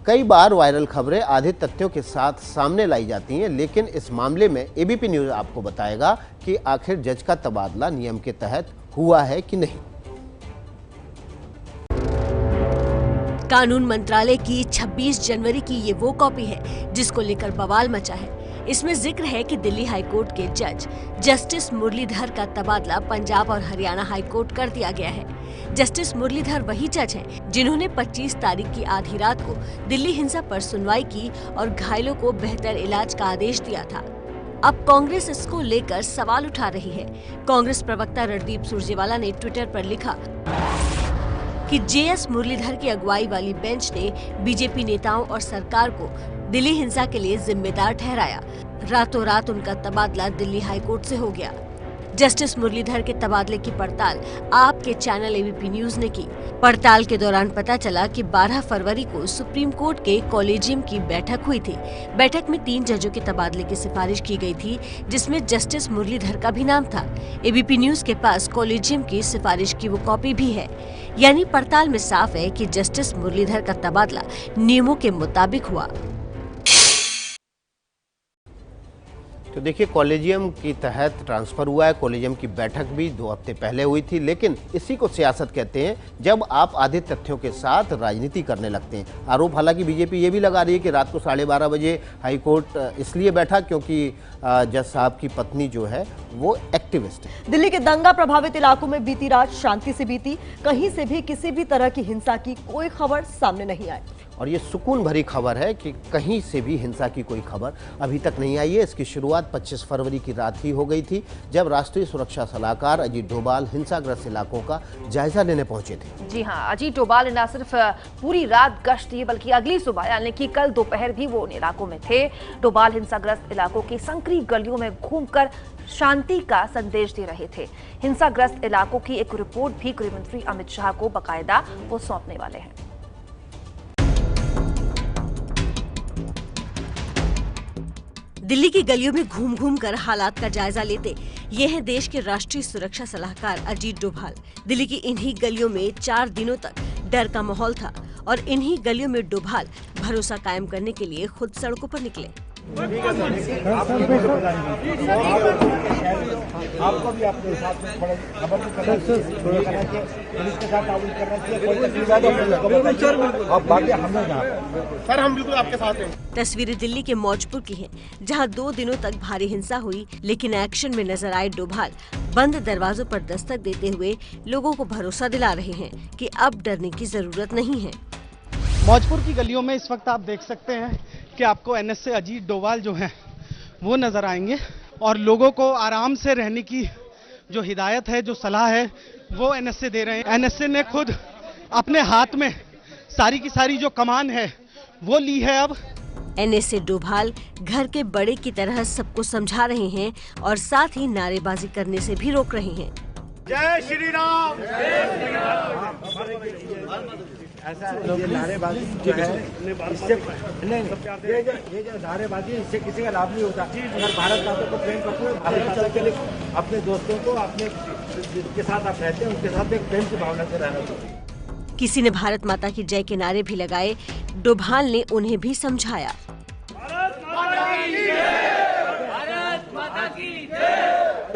कई बार वायरल खबरें आधे तथ्यों के साथ सामने लाई जाती हैं, लेकिन इस मामले में एबीपी न्यूज़ आपको बताएगा कि आखिर जज का तबादला नियम के तहत हुआ है कि नहीं। कानून मंत्रालय की 26 जनवरी की ये वो कॉपी है जिसको लेकर बवाल मचा है। इसमें जिक्र है कि दिल्ली हाईकोर्ट के जज जस्टिस मुरलीधर का तबादला पंजाब और हरियाणा हाईकोर्ट कर दिया गया है। जस्टिस मुरलीधर वही जज हैं जिन्होंने 25 तारीख की आधी रात को दिल्ली हिंसा पर सुनवाई की और घायलों को बेहतर इलाज का आदेश दिया था। अब कांग्रेस इसको लेकर सवाल उठा रही है। कांग्रेस प्रवक्ता रणदीप सुरजेवाला ने ट्विटर पर लिखा कि JS मुरलीधर की अगुवाई वाली बेंच ने बीजेपी नेताओं और सरकार को दिल्ली हिंसा के लिए जिम्मेदार ठहराया। रातों रात उनका तबादला दिल्ली हाईकोर्ट से हो गया। जस्टिस मुरलीधर के तबादले की पड़ताल आपके चैनल एबीपी न्यूज ने की। पड़ताल के दौरान पता चला कि 12 फरवरी को सुप्रीम कोर्ट के कॉलेजियम की बैठक हुई थी। बैठक में 3 जजों के तबादले की सिफारिश की गई थी, जिसमें जस्टिस मुरलीधर का भी नाम था। एबीपी न्यूज के पास कॉलेजियम की सिफारिश की वो कॉपी भी है। यानी पड़ताल में साफ है कि जस्टिस मुरलीधर का तबादला नियमों के मुताबिक हुआ। तो देखिए, कॉलेजियम के तहत ट्रांसफर हुआ है। कॉलेजियम की बैठक भी 2 हफ्ते पहले हुई थी, लेकिन इसी को सियासत कहते हैं जब आप आधे तथ्यों के साथ राजनीति करने लगते हैं। आरोप हालांकि बीजेपी ये भी लगा रही है कि रात को 12:30 बजे हाईकोर्ट इसलिए बैठा क्योंकि जज साहब की पत्नी जो है वो एक्टिविस्ट है। दिल्ली के दंगा प्रभावित इलाकों में बीती रात शांति से बीती। कहीं से भी किसी भी तरह की हिंसा की कोई खबर सामने नहीं आई और ये सुकून भरी खबर है कि कहीं से भी हिंसा की कोई खबर अभी तक नहीं आई है। इसकी शुरुआत 25 फरवरी की रात ही हो गई थी, जब राष्ट्रीय सुरक्षा सलाहकार अजीत डोभाल हिंसाग्रस्त इलाकों का जायजा लेने पहुंचे थे। जी हां, अजीत डोभाल ने न सिर्फ पूरी रात गश्त की बल्कि अगली सुबह यानी कि कल दोपहर भी वो उन इलाकों में थे। डोभाल हिंसाग्रस्त इलाकों की संकरी गलियों में घूमकर शांति का संदेश दे रहे थे। हिंसाग्रस्त इलाकों की एक रिपोर्ट भी गृह मंत्री अमित शाह को बाकायदा वो सौंपने वाले हैं। दिल्ली की गलियों में घूम घूम कर हालात का जायजा लेते ये हैं देश के राष्ट्रीय सुरक्षा सलाहकार अजीत डोभाल। दिल्ली की इन्हीं गलियों में 4 दिनों तक डर का माहौल था और इन्हीं गलियों में डोभाल भरोसा कायम करने के लिए खुद सड़कों पर निकले। आपको भी अपने हिसाब से खबर करना चाहिए, पुलिस के साथ ताउन करना चाहिए। अब बाकी हमने सर, हम बिल्कुल आपके साथ हैं। तस्वीरें दिल्ली के मौजपुर की हैं, जहां 2 दिनों तक भारी हिंसा हुई, लेकिन एक्शन में नजर आए डोभाल बंद दरवाजों पर दस्तक देते हुए लोगों को भरोसा दिला रहे हैं कि अब डरने की जरूरत नहीं है। मौजपुर की गलियों में इस वक्त आप देख सकते हैं कि आपको एनएसए अजीत डोभाल जो हैं वो नजर आएंगे और लोगों को आराम से रहने की जो हिदायत है, जो सलाह है, वो एनएसए दे रहे हैं। एनएसए ने खुद अपने हाथ में सारी की सारी जो कमान है वो ली है। अब एनएसए डोभाल घर के बड़े की तरह सबको समझा रहे हैं और साथ ही नारेबाजी करने से भी रोक रहे हैं। जय श्री राम। ऐसा नारेबाजी जो है इससे ये जो नारेबाजी इससे किसी का लाभ नहीं होता। अगर भारत माता को प्रेम करते हो, अपने दोस्तों को, अपने जिसके साथ आप रहते हैं उनके साथ एक प्रेम की भावना से रहना चाहिए। किसी ने भारत माता की जय के नारे भी लगाए। डोभाल ने उन्हें भी समझाया।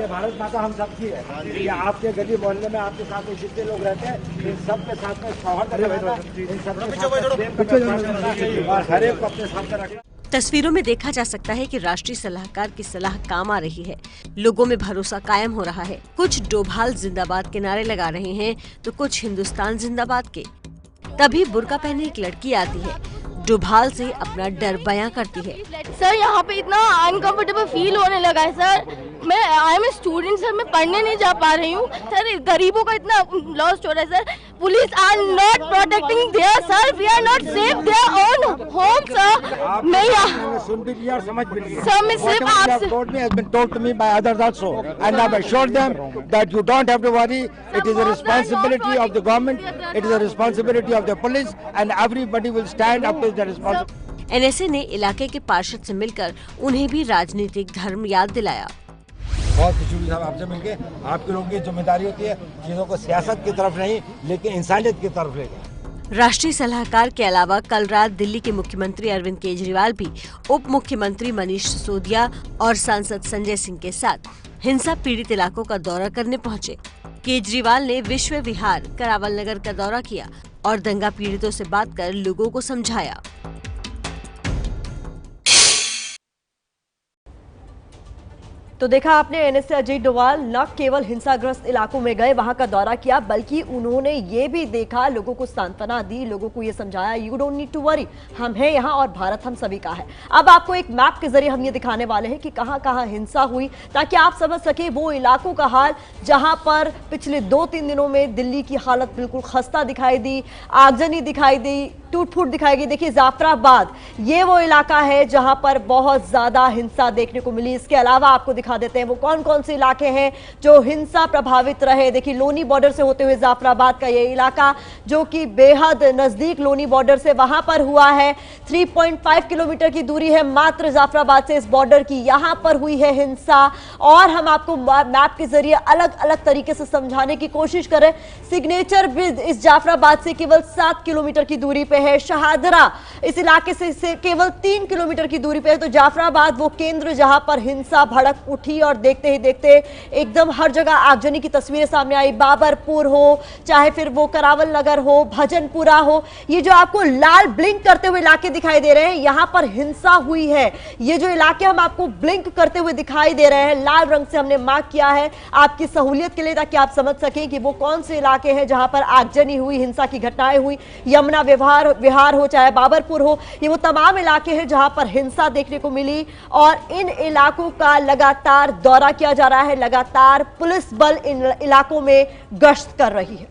भारत माता हम सब की है। ये आपके गली मोहल्ले में आपके साथ में जितने लोग रहते हैं, इन सब के साथ में सौहार्द रहना, इन सब के साथ और हर एक को अपने साथ रखना। तस्वीरों में देखा जा सकता है कि राष्ट्रीय सलाहकार की सलाह काम आ रही है। लोगों में भरोसा कायम हो रहा है। कुछ डोभाल जिंदाबाद के नारे लगा रहे हैं तो कुछ हिंदुस्तान जिंदाबाद के। तभी बुर्का पहने एक लड़की आती है, डोभाल से अपना डर बयां करती है। सर, यहाँ पे इतना अनकंफर्टेबल फील होने लगा है sir. I am student sir, मैं पढ़ने नहीं जा पा रही हूँ सर। गरीबों का इतना लॉस हो रहा है sir. Police are not protecting there sir, we are not safe their own home sir. मैं सुन भी लिया और समझ भी लिया सर, मैं सिर्फ आपसे told me has been told to me by others also, and I've assured them that you don't have to worry. It is a responsibility of the government, it is a responsibility of the police, and everybody will stand up to the responsibility. NSA ने इलाके के पार्षद से मिलकर उन्हें भी राजनीतिक धर्म याद दिलाया। बहुत खुशी साहब आपसे मिलके। आपके लोगों की जिम्मेदारी होती है चीजों को सियासत की तरफ नहीं, लेकिन इंसानियत की तरफ लेकर। राष्ट्रीय सलाहकार के अलावा कल रात दिल्ली के मुख्यमंत्री अरविंद केजरीवाल भी उप मुख्यमंत्री मनीष सिसोदिया और सांसद संजय सिंह के साथ हिंसा पीड़ित इलाकों का दौरा करने पहुंचे। केजरीवाल ने विश्व विहार करावल नगर का दौरा किया और दंगा पीड़ितों से बात कर लोगों को समझाया। तो देखा आपने, एनएसए अजीत डोभाल न केवल हिंसाग्रस्त इलाकों में गए, वहां का दौरा किया, बल्कि उन्होंने ये भी देखा, लोगों को सांत्वना दी, लोगों को ये समझाया, you don't need to worry, हम हैं यहाँ और भारत हम सभी का है। अब आपको एक मैप के जरिए हम ये दिखाने वाले हैं कि कहाँ कहाँ हिंसा हुई, ताकि आप समझ सके वो इलाकों का हाल जहां पर पिछले 2-3 दिनों में दिल्ली की हालत बिल्कुल खस्ता दिखाई दी, आगजनी दिखाई दी, टूट फूट दिखाई गई। देखिए जाफराबाद ये वो इलाका है जहां पर बहुत ज्यादा हिंसा देखने को मिली। इसके अलावा आपको दिखा देते हैं वो कौन कौन से इलाके हैं जो हिंसा प्रभावित रहे। देखिए लोनी बॉर्डर से होते हुए जाफराबाद का ये इलाका जो कि बेहद नजदीक लोनी बॉर्डर से वहां पर हुआ है। 3.5 किलोमीटर की दूरी है मात्र जाफराबाद से इस बॉर्डर की, यहां पर हुई है हिंसा। और हम आपको मैप के जरिए अलग अलग तरीके से समझाने की कोशिश करें। सिग्नेचर ब्रिज इस जाफराबाद से केवल 7 किलोमीटर की दूरी पे है। शहादरा इस इलाके से केवल 3 किलोमीटर की दूरी पे है। तो जाफराबाद वो केंद्र जहां पर हिंसा भड़क उठी और देखते ही देखते एकदम हर जगह आगजनी की तस्वीरें सामने आई। बाबरपुर हो चाहे फिर वो करावल नगर हो, भजनपुरा हो, ये जो आपको लाल ब्लिंक करते हुए इलाके दिखाई दे रहे हैं यहां पर हिंसा हुई है। ये जो इलाके हम आपको ब्लिंक करते हुए दिखाई दे रहे हैं लाल रंग से हमने मार्क किया है आपकी सहूलियत के लिए ताकि आप समझ सकें कि वो कौन से इलाके हैं जहां पर आगजनी हुई, हिंसा की घटनाएं हुई। यमुना विहार हो चाहे बाबरपुर हो, ये वो तमाम इलाके हैं जहां पर हिंसा देखने को मिली। और इन इलाकों का लगातार दौरा किया जा रहा है, लगातार पुलिस बल इन इलाकों में गश्त कर रही है।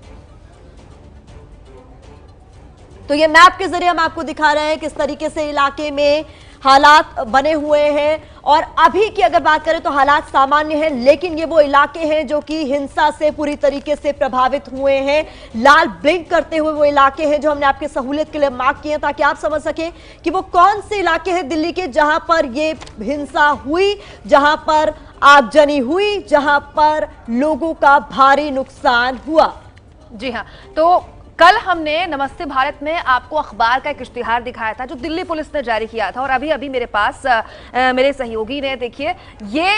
तो ये मैप के जरिए हम आपको दिखा रहे हैं किस तरीके से इलाके में हालात बने हुए हैं। और अभी की अगर बात करें तो हालात सामान्य हैं, लेकिन ये वो इलाके हैं जो कि हिंसा से पूरी तरीके से प्रभावित हुए हैं। लाल ब्लिंक करते हुए वो इलाके हैं जो हमने आपके सहूलियत के लिए मार्क किए ताकि आप समझ सकें कि वो कौन से इलाके हैं दिल्ली के जहां पर ये हिंसा हुई, जहां पर आगजनी हुई, जहां पर लोगों का भारी नुकसान हुआ। जी हाँ, तो कल हमने नमस्ते भारत में आपको अखबार का एक इश्तिहार दिखाया था जो दिल्ली पुलिस ने जारी किया था। और अभी अभी मेरे पास मेरे सहयोगी ने देखिए ये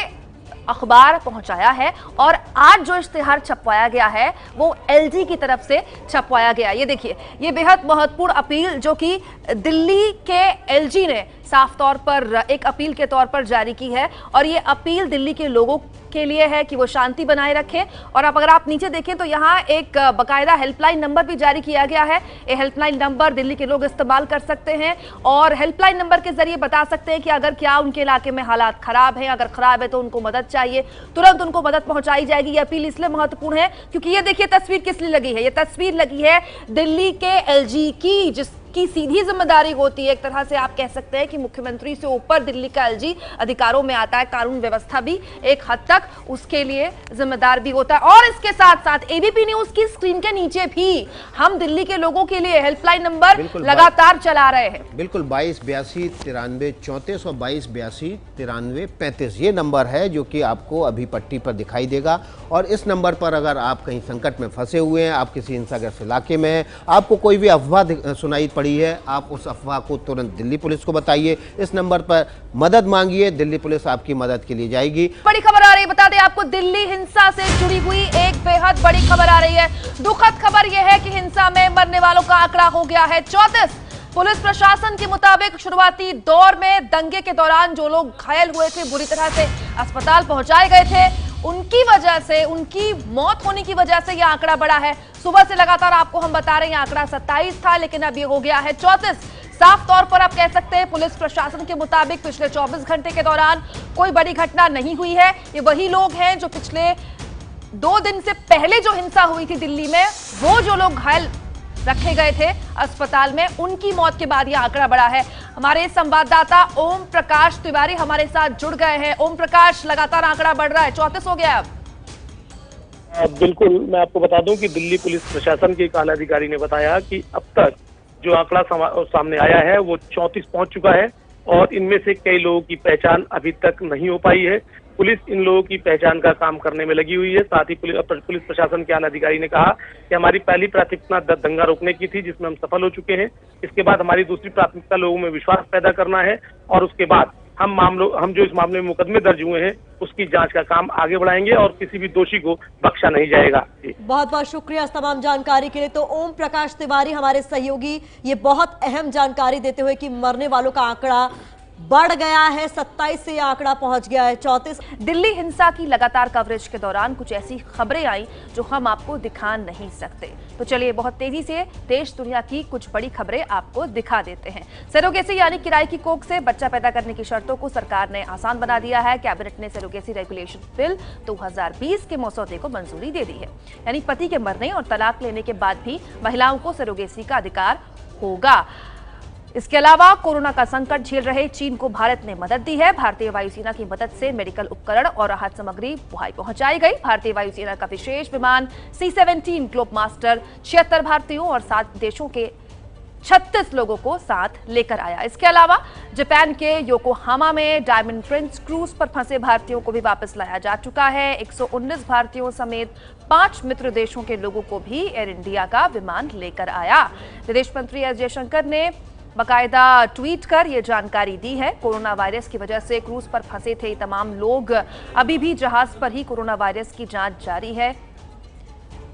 अखबार पहुंचाया है। और आज जो इश्तिहार छपवाया गया है वो एलजी की तरफ से छपवाया गया। ये देखिए ये बेहद महत्वपूर्ण अपील जो कि दिल्ली के एलजी ने साफ तौर पर एक अपील के तौर पर जारी की है। और ये अपील दिल्ली के लोगों के लिए है कि वो शांति बनाए रखें। और अब अगर आप नीचे देखें तो यहाँ एक बकायदा हेल्पलाइन नंबर भी जारी किया गया है। ये हेल्पलाइन नंबर दिल्ली के लोग इस्तेमाल कर सकते हैं और हेल्पलाइन नंबर के जरिए बता सकते हैं कि अगर क्या उनके इलाके में हालात खराब हैं, अगर खराब है तो उनको मदद चाहिए, तुरंत उनको मदद पहुंचाई जाएगी। ये अपील इसलिए महत्वपूर्ण है क्योंकि ये देखिए तस्वीर किस लिए लगी है। ये तस्वीर लगी है दिल्ली के एलजी की, जिसकी सीधी जिम्मेदारी होती है, एक तरह से आप कह सकते हैं कि मुख्यमंत्री से ऊपर दिल्ली का एलजी अधिकारों में आता है। कानून व्यवस्था भी एक हद तक उसके लिए जिम्मेदार भी होता है। और इसके साथ साथ एबीपी न्यूज की स्क्रीन के नीचे भी हम दिल्ली के लोगों के लिए हेल्पलाइन नंबर लगातार चला रहे हैं। बिल्कुल 2282 93 34 और 2282 93 35 ये नंबर है जो कि आपको अभी पट्टी पर दिखाई देगा। और इस नंबर पर अगर आप कहीं संकट में फंसे हुए हैं, आप किसी हिंसाग्रस्त इलाके में हैं, आपको कोई भी अफवाह सुनाई पड़ी है, आप उस अफवाह को तुरंत दिल्ली पुलिस को बताइए। इस नंबर पर मदद मांगिए, दिल्ली पुलिस आपकी मदद के लिए जाएगी। बड़ी खबर आ रही है, बता दें आपको दिल्ली हिंसा से जुड़ी हुई एक बेहद बड़ी खबर आ रही है। दुखद खबर यह है कि हिंसा में मरने वालों का आंकड़ा हो गया है 34। पुलिस प्रशासन के मुताबिक शुरुआती दौर में दंगे के दौरान जो लोग घायल हुए थे, बुरी तरह से अस्पताल पहुंचाए गए थे, उनकी वजह से, उनकी मौत होने की वजह से यह आंकड़ा बढ़ा है। सुबह से लगातार आपको हम बता रहे हैं आंकड़ा 27 था, लेकिन अब ये हो गया है 34। साफ तौर पर आप कह सकते हैं पुलिस प्रशासन के मुताबिक पिछले 24 घंटे के दौरान कोई बड़ी घटना नहीं हुई है। ये वही लोग हैं जो पिछले 2 दिन से पहले जो हिंसा हुई थी दिल्ली में, वो जो लोग घायल रखे गए थे अस्पताल में, उनकी मौत के बाद यह आंकड़ा बढ़ा है। हमारे संवाददाता ओम प्रकाश तिवारी हमारे साथ जुड़ गए हैं। ओम प्रकाश, लगातार आंकड़ा बढ़ रहा है, 34 हो गया अब। बिल्कुल, मैं आपको बता दूं कि दिल्ली पुलिस प्रशासन के एक आला अधिकारी ने बताया कि अब तक जो आंकड़ा सामने आया है वो 34 पहुंच चुका है और इनमें से कई लोगों की पहचान अभी तक नहीं हो पाई है। पुलिस इन लोगों की पहचान का काम करने में लगी हुई है। साथ ही पुलिस प्रशासन के आला अधिकारी ने कहा कि हमारी पहली प्राथमिकता दंगा रोकने की थी, जिसमें हम सफल हो चुके हैं। इसके बाद हमारी दूसरी प्राथमिकता लोगों में विश्वास पैदा करना है और उसके बाद हम जो इस मामले में मुकदमे दर्ज हुए हैं उसकी जांच का काम आगे बढ़ाएंगे और किसी भी दोषी को बख्शा नहीं जाएगा। बहुत बहुत शुक्रिया इस तमाम जानकारी के लिए। तो ओम प्रकाश तिवारी हमारे सहयोगी ये बहुत अहम जानकारी देते हुए कि मरने वालों का आंकड़ा बढ़ गया है, 27 से आंकड़ा पहुंच गया है 34। दिल्ली हिंसा की लगातार कवरेज के दौरान कुछ ऐसी खबरें आई जो हम आपको दिखा नहीं सकते। तो चलिए बहुत तेजी से देश दुनिया की कुछ बड़ी खबरें आपको दिखा देते हैं। सरोगेसी यानी किराए की कोख से बच्चा पैदा करने की शर्तों को सरकार ने आसान बना दिया है। कैबिनेट ने सरोगेसी रेगुलेशन बिल 2020 के मसौदे को मंजूरी दे दी है। यानी पति के मरने और तलाक लेने के बाद भी महिलाओं को सरोगेसी का अधिकार होगा। इसके अलावा कोरोना का संकट झेल रहे चीन को भारत ने मदद दी है। भारतीय वायुसेना की मदद से मेडिकल उपकरण और राहत सामग्री वहां पहुंचाई गई। भारतीय वायुसेना का विशेष विमान C-17 ग्लोब मास्टर 76 भारतीयों और 7 देशों के 36 लोगों को साथ लेकर आया। इसके अलावा जापान के योकोहामा में डायमंड प्रिंस क्रूज पर फंसे भारतीयों को भी वापस लाया जा चुका है। 119 भारतीयों समेत 5 मित्र देशों के लोगों को भी एयर इंडिया का विमान लेकर आया। विदेश मंत्री एस जयशंकर ने बाकायदा ट्वीट कर यह जानकारी दी है। कोरोना वायरस की वजह से क्रूज पर फंसे थे तमाम लोग अभी भी जहाज पर ही कोरोना वायरस की जांच जारी है।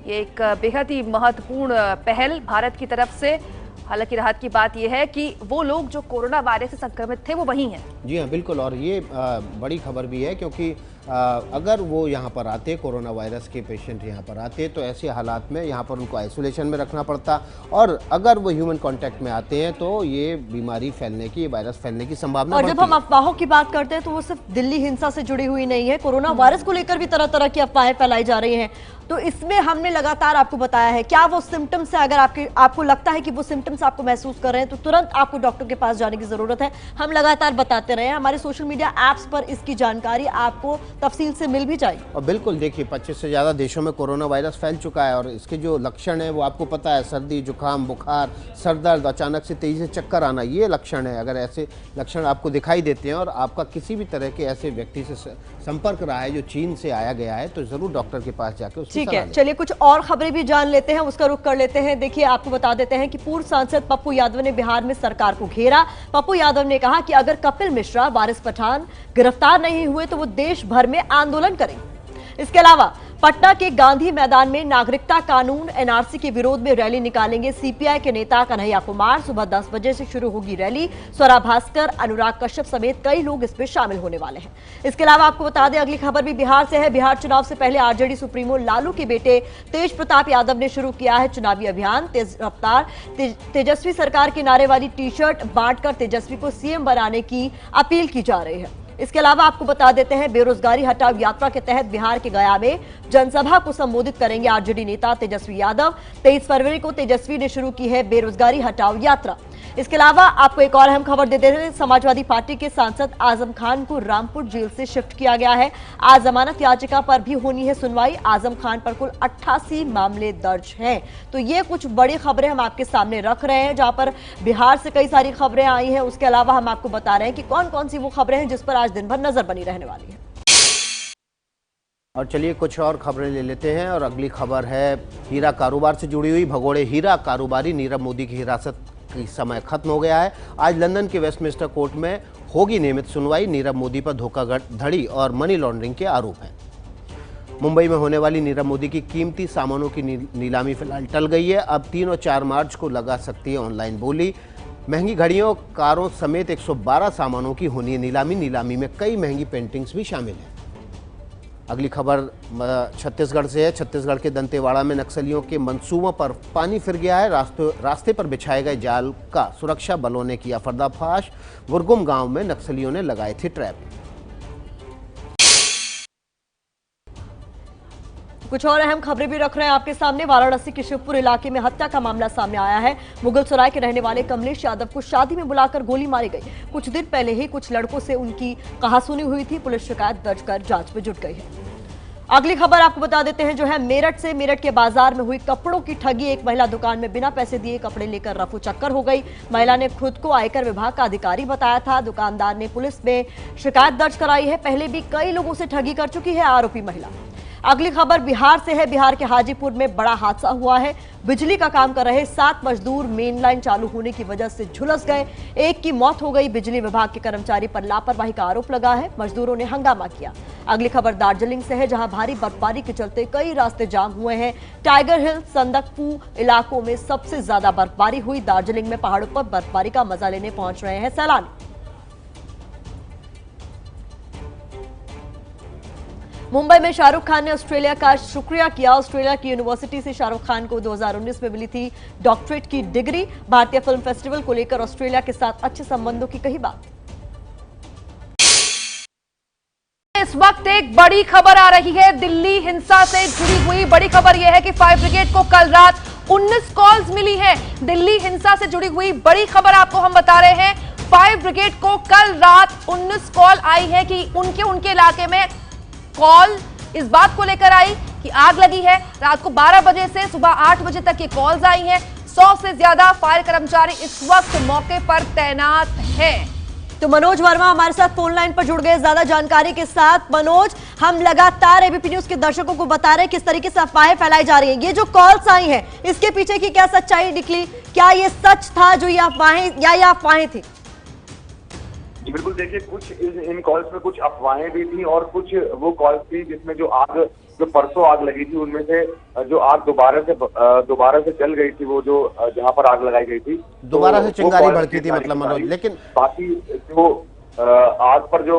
ये एक बेहद ही महत्वपूर्ण पहल भारत की तरफ से। हालांकि राहत की बात यह है कि वो लोग जो कोरोना वायरस से संक्रमित थे वो वहीं हैं। जी हाँ, बिल्कुल। और ये बड़ी खबर भी है क्योंकि अगर वो यहाँ पर आते, कोरोना वायरस के पेशेंट यहाँ पर आते, तो ऐसे हालात में यहाँ पर उनको आइसोलेशन में रखना पड़ता, और अगर वो ह्यूमन कांटेक्ट में आते हैं तो ये बीमारी फैलने की, वायरस फैलने की संभावना और जब हम अफवाहों की बात करते हैं तो वो सिर्फ दिल्ली हिंसा से जुड़ी हुई नहीं है। कोरोना वायरस को लेकर भी तरह तरह की अफवाहें फैलाई जा रही हैं, तो इसमें हमने लगातार आपको बताया है क्या वो सिम्टम्स है। अगर आपको लगता है कि वो सिम्टम्स आपको महसूस कर रहे हैं तो तुरंत आपको डॉक्टर के पास जाने की जरूरत है। हम लगातार बताते रहे हैं, हमारे सोशल मीडिया एप्स पर इसकी जानकारी आपको तफसील से मिल भी जाएगी। और बिल्कुल देखिए, 25 से ज़्यादा देशों में कोरोना वायरस फैल चुका है और इसके जो लक्षण है वो आपको पता है, सर्दी, जुकाम, बुखार, सर दर्द, अचानक से तेजी से चक्कर आना, ये लक्षण है। अगर ऐसे लक्षण आपको दिखाई देते हैं और आपका किसी भी तरह के ऐसे व्यक्ति से संपर्क रहा है जो चीन से आया गया है, तो जरूर डॉक्टर के पास जाकर उसकी ठीक सलाह है। लें। चलिए कुछ और खबरें भी जान लेते हैं, उसका रुख कर लेते हैं। देखिए, आपको बता देते हैं कि पूर्व सांसद पप्पू यादव ने बिहार में सरकार को घेरा। पप्पू यादव ने कहा कि अगर कपिल मिश्रा, वारिस पठान गिरफ्तार नहीं हुए तो वो देश भर में आंदोलन करेंगे। इसके अलावा पटना के गांधी मैदान में नागरिकता कानून NRC के विरोध में रैली निकालेंगे CPI के नेता कन्हैया कुमार। सुबह 10 बजे से शुरू होगी रैली। स्वरा भास्कर, अनुराग कश्यप समेत कई लोग इसमें शामिल होने वाले हैं। इसके अलावा आपको बता दें, अगली खबर भी बिहार से है। बिहार चुनाव से पहले RJD सुप्रीमो लालू के बेटे तेज प्रताप यादव ने शुरू किया है चुनावी अभियान। तेज रफ्तार तेजस्वी सरकार के नारे वाली टी-शर्ट बांटकर तेजस्वी को CM बनाने की अपील की जा रही है। इसके अलावा आपको बता देते हैं, बेरोजगारी हटाओ यात्रा के तहत बिहार के गया में जनसभा को संबोधित करेंगे RJD नेता तेजस्वी यादव। 23 फरवरी को तेजस्वी ने शुरू की है बेरोजगारी हटाओ यात्रा। इसके अलावा आपको एक और अहम खबर देते हैं, समाजवादी पार्टी के सांसद आजम खान को रामपुर जेल से शिफ्ट किया गया है। आज जमानत याचिका पर भी होनी है सुनवाई। आजम खान पर कुल 88 मामले दर्ज हैं। तो ये कुछ बड़ी खबरें हम आपके सामने रख रहे हैं, जहां पर बिहार से कई सारी खबरें आई हैं। उसके अलावा हम आपको बता रहे हैं कि कौन कौन सी वो खबरें हैं जिस पर आज दिन भर नजर बनी रहने वाली है। और चलिए कुछ और खबरें ले लेते हैं, और अगली खबर है हीरा कारोबार से जुड़ी हुई। भगोड़े हीरा कारोबारी नीरव मोदी की हिरासत की समय खत्म हो गया है। आज लंदन के वेस्टमिंस्टर कोर्ट में होगी नियमित सुनवाई। नीरव मोदी पर धोखाधड़ी और मनी लॉन्ड्रिंग के आरोप हैं। मुंबई में होने वाली नीरव मोदी की कीमती सामानों की नीलामी फिलहाल टल गई है। अब 3 और 4 मार्च को लगा सकती है ऑनलाइन बोली। महंगी घड़ियों, कारों समेत 112 सामानों की होनी है नीलामी। नीलामी में कई महंगी पेंटिंग्स भी शामिल हैं। अगली खबर छत्तीसगढ़ से है। छत्तीसगढ़ के दंतेवाड़ा में नक्सलियों के मंसूबों पर पानी फिर गया है। रास्ते पर बिछाए गए जाल का सुरक्षा बलों ने किया पर्दाफाश। गुरगुम गांव में नक्सलियों ने लगाए थे ट्रैप। कुछ और अहम खबरें भी रख रहे हैं आपके सामने। वाराणसी के शिवपुर इलाके में हत्या का मामला सामने आया है। मुगलसराय के रहने वाले कमलेश यादव को शादी में बुलाकर गोली मारी गई। कुछ दिन पहले ही कुछ लड़कों से उनकी कहासुनी हुई थी। पुलिस शिकायत दर्ज कर जांच में जुट गई है। अगली खबर आपको बता देते हैं जो है मेरठ से। मेरठ के बाजार में हुई कपड़ों की ठगी। एक महिला दुकान में बिना पैसे दिए कपड़े लेकर रफू चक्कर हो गई। महिला ने खुद को आयकर विभाग का अधिकारी बताया था। दुकानदार ने पुलिस में शिकायत दर्ज कराई है। पहले भी कई लोगों से ठगी कर चुकी है आरोपी महिला। अगली खबर बिहार से है। बिहार के हाजीपुर में बड़ा हादसा हुआ है। बिजली का काम कर रहे 7 मजदूर मेन लाइन चालू होने की वजह से झुलस गए। एक की मौत हो गई। बिजली विभाग के कर्मचारी पर लापरवाही का आरोप लगा है। मजदूरों ने हंगामा किया। अगली खबर दार्जिलिंग से है, जहां भारी बर्फबारी के चलते कई रास्ते जाम हुए हैं। टाइगर हिल, संदकफू इलाकों में सबसे ज्यादा बर्फबारी हुई। दार्जिलिंग में पहाड़ों पर बर्फबारी का मजा लेने पहुंच रहे हैं सैलानी। मुंबई में शाहरुख खान ने ऑस्ट्रेलिया का शुक्रिया किया। ऑस्ट्रेलिया की यूनिवर्सिटी से शाहरुख खान को 2019 में मिली थी डॉक्टरेट की डिग्री। भारतीय फिल्म फेस्टिवल को लेकर ऑस्ट्रेलिया के साथ अच्छे संबंधों की कही बात। इस वक्त एक बड़ी खबर आ रही है दिल्ली हिंसा से जुड़ी हुई। बड़ी खबर यह है कि फायर ब्रिगेड को कल रात 19 कॉल्स मिली हैं। दिल्ली हिंसा से जुड़ी हुई बड़ी खबर आपको हम बता रहे हैं। फायर ब्रिगेड को कल रात 19 कॉल आई है कि उनके इलाके में कॉल इस बात को लेकर आई कि आग लगी है। रात को 12 बजे से सुबह 8 बजे तक ये कॉल्स आई हैं। 100 से ज्यादा फायर कर्मचारी इस वक्त मौके पर तैनात हैं। तो मनोज वर्मा हमारे साथ फोन लाइन पर जुड़ गए ज्यादा जानकारी के साथ। मनोज, हम लगातार एबीपी न्यूज के दर्शकों को बता रहे हैं किस तरीके से अफवाहें फैलाई जा रही हैं। ये जो कॉल्स आई हैं, इसके पीछे की क्या सच्चाई निकली? क्या ये सच था जो ये अफवाहें थी? जी बिल्कुल, देखिए कुछ इन कॉल्स में कुछ अफवाहें भी थी और कुछ वो कॉल्स थी जिसमें जो परसों आग लगी थी उनमें से जो आग दोबारा से जल गई थी, वो जो जहां पर आग लगाई गई थी दोबारा से चिंगारी भड़की थी मतलब मनोज। लेकिन बाकी जो आग पर जो